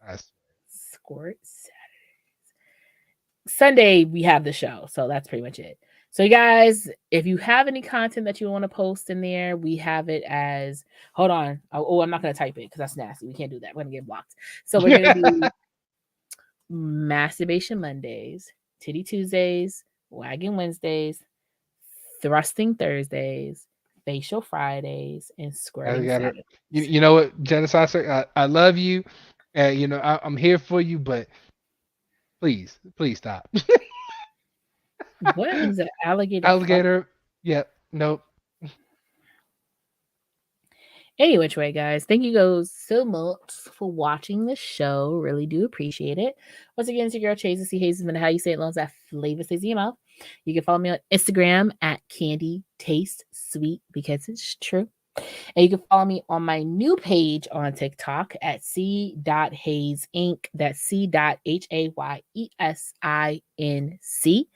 Squirt Saturdays. Sunday, we have the show. So that's pretty much it. So, you guys, if you have any content that you want to post in there, we have it as, hold on. Oh, I'm not going to type it because that's nasty. We can't do that. We're going to get blocked. So we're going to do Masturbation Mondays, Titty Tuesdays, Wagon Wednesdays, Thrusting Thursdays, Facial Fridays, and Squirting Saturdays. You know what, Genocide? I love you. I'm here for you, but please stop. What is an alligator? Alligator. Yep. Nope. Any which way, guys, thank you guys so much for watching the show. Really do appreciate it. Once again, it's your girl Chase. See Hayes, how you say it, long as that flavor stays in your mouth. You can follow me on Instagram at Candy Taste Sweet because it's true. And you can follow me on my new page on TikTok at c.hayes inc. That's c.hayesInc.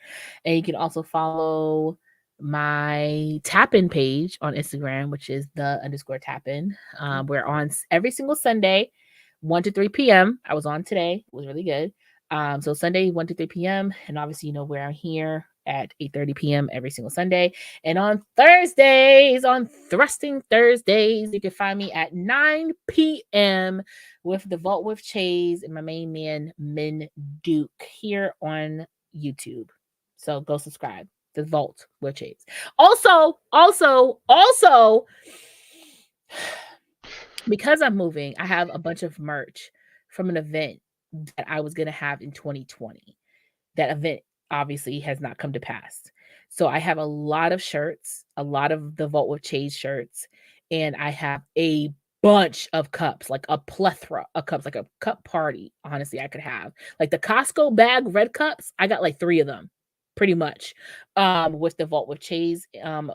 And you can also follow my tap-in page on Instagram, which is the_tap-in. We're on every single Sunday, 1 to 3 p.m. I was on today. It was really good. So Sunday, 1 to 3 p.m. And obviously, where I'm here at 8:30 p.m. every single Sunday. And on Thursdays, on Thrusting Thursdays, you can find me at 9 p.m. with The Vault with Chase and my main man, Min Duke, here on YouTube. So go subscribe. The Vault with Chase. Also, because I'm moving, I have a bunch of merch from an event that I was going to have in 2020. That event obviously has not come to pass. So I have a lot of shirts, a lot of the Vault with Chase shirts, and I have a bunch of cups, like a plethora of cups, like a cup party. Honestly, I could have like the Costco bag red cups. I got like 3 of them, pretty much, with the Vault with Chase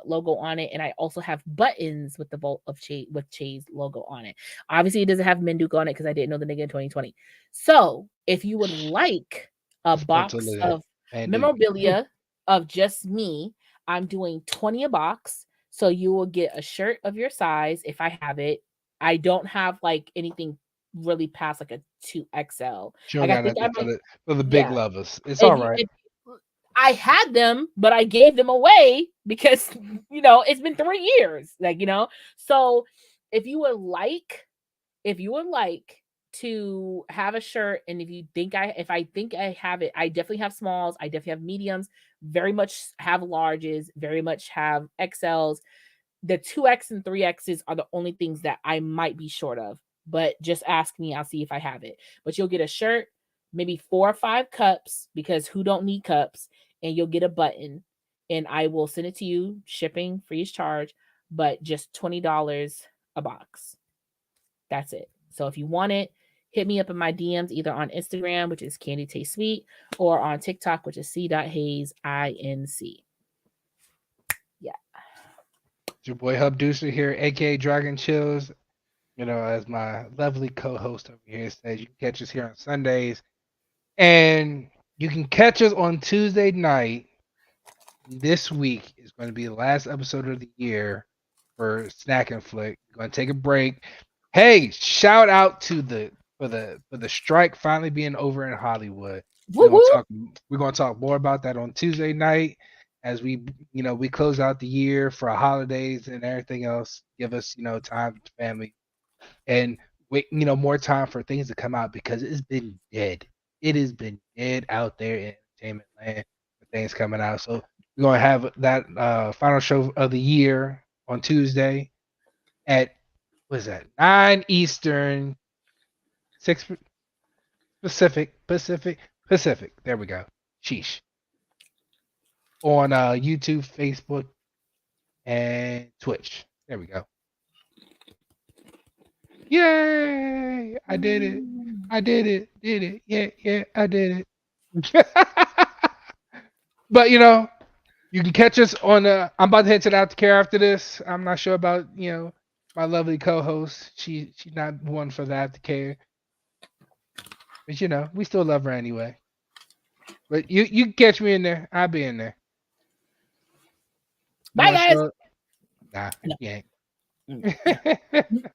logo on it. And I also have buttons with the Vault of Chase with Chase logo on it. Obviously, it doesn't have Minduke on it because I didn't know the nigga in 2020. So if you would like a box of memorabilia of just me, I'm doing 20 a box. So you will get a shirt of your size if I have it. I don't have like anything really past like a 2XL. Like I think for the big lovers. It's all right. I had them, but I gave them away because it's been 3 years. So if you would like to have a shirt, and if I think I have it, I definitely have smalls, I definitely have mediums, very much have larges, very much have XLs. The 2X and 3Xs are the only things that I might be short of, but just ask me, I'll see if I have it. But you'll get a shirt, maybe 4 or 5 cups, because who don't need cups, and you'll get a button, and I will send it to you, shipping free of charge, but just $20 a box. That's it. So if you want it, hit me up in my DMs, either on Instagram, which is Candy Taste Sweet, or on TikTok, which is c.hayesInc. Yeah. It's your boy Hub Deucer here, aka Dragon Chills. As my lovely co-host over here says, you can catch us here on Sundays. And you can catch us on Tuesday night, this week is going to be the last episode of the year for Snack and Flick. We're going to take a break. Hey, shout out to the for the strike finally being over in Hollywood. We're going to talk. We're going to talk more about that on Tuesday night as we close out the year for holidays and everything else. Give us time with the family and wait more time for things to come out because it's been dead. It has been dead out there in entertainment land for things coming out. So we're gonna have that final show of the year on Tuesday at what is that 9 Eastern, 6 Pacific. There we go. Sheesh. On YouTube, Facebook, and Twitch. There we go. Yay! I did it. I did it. Did it. Yeah, I did it. But you can catch us on I'm about to head to the aftercare after this. I'm not sure about, my lovely co-host. She's not one for the aftercare. But we still love her anyway. But you can catch me in there. I'll be in there. Bye, guys. Nah, No. you ain't.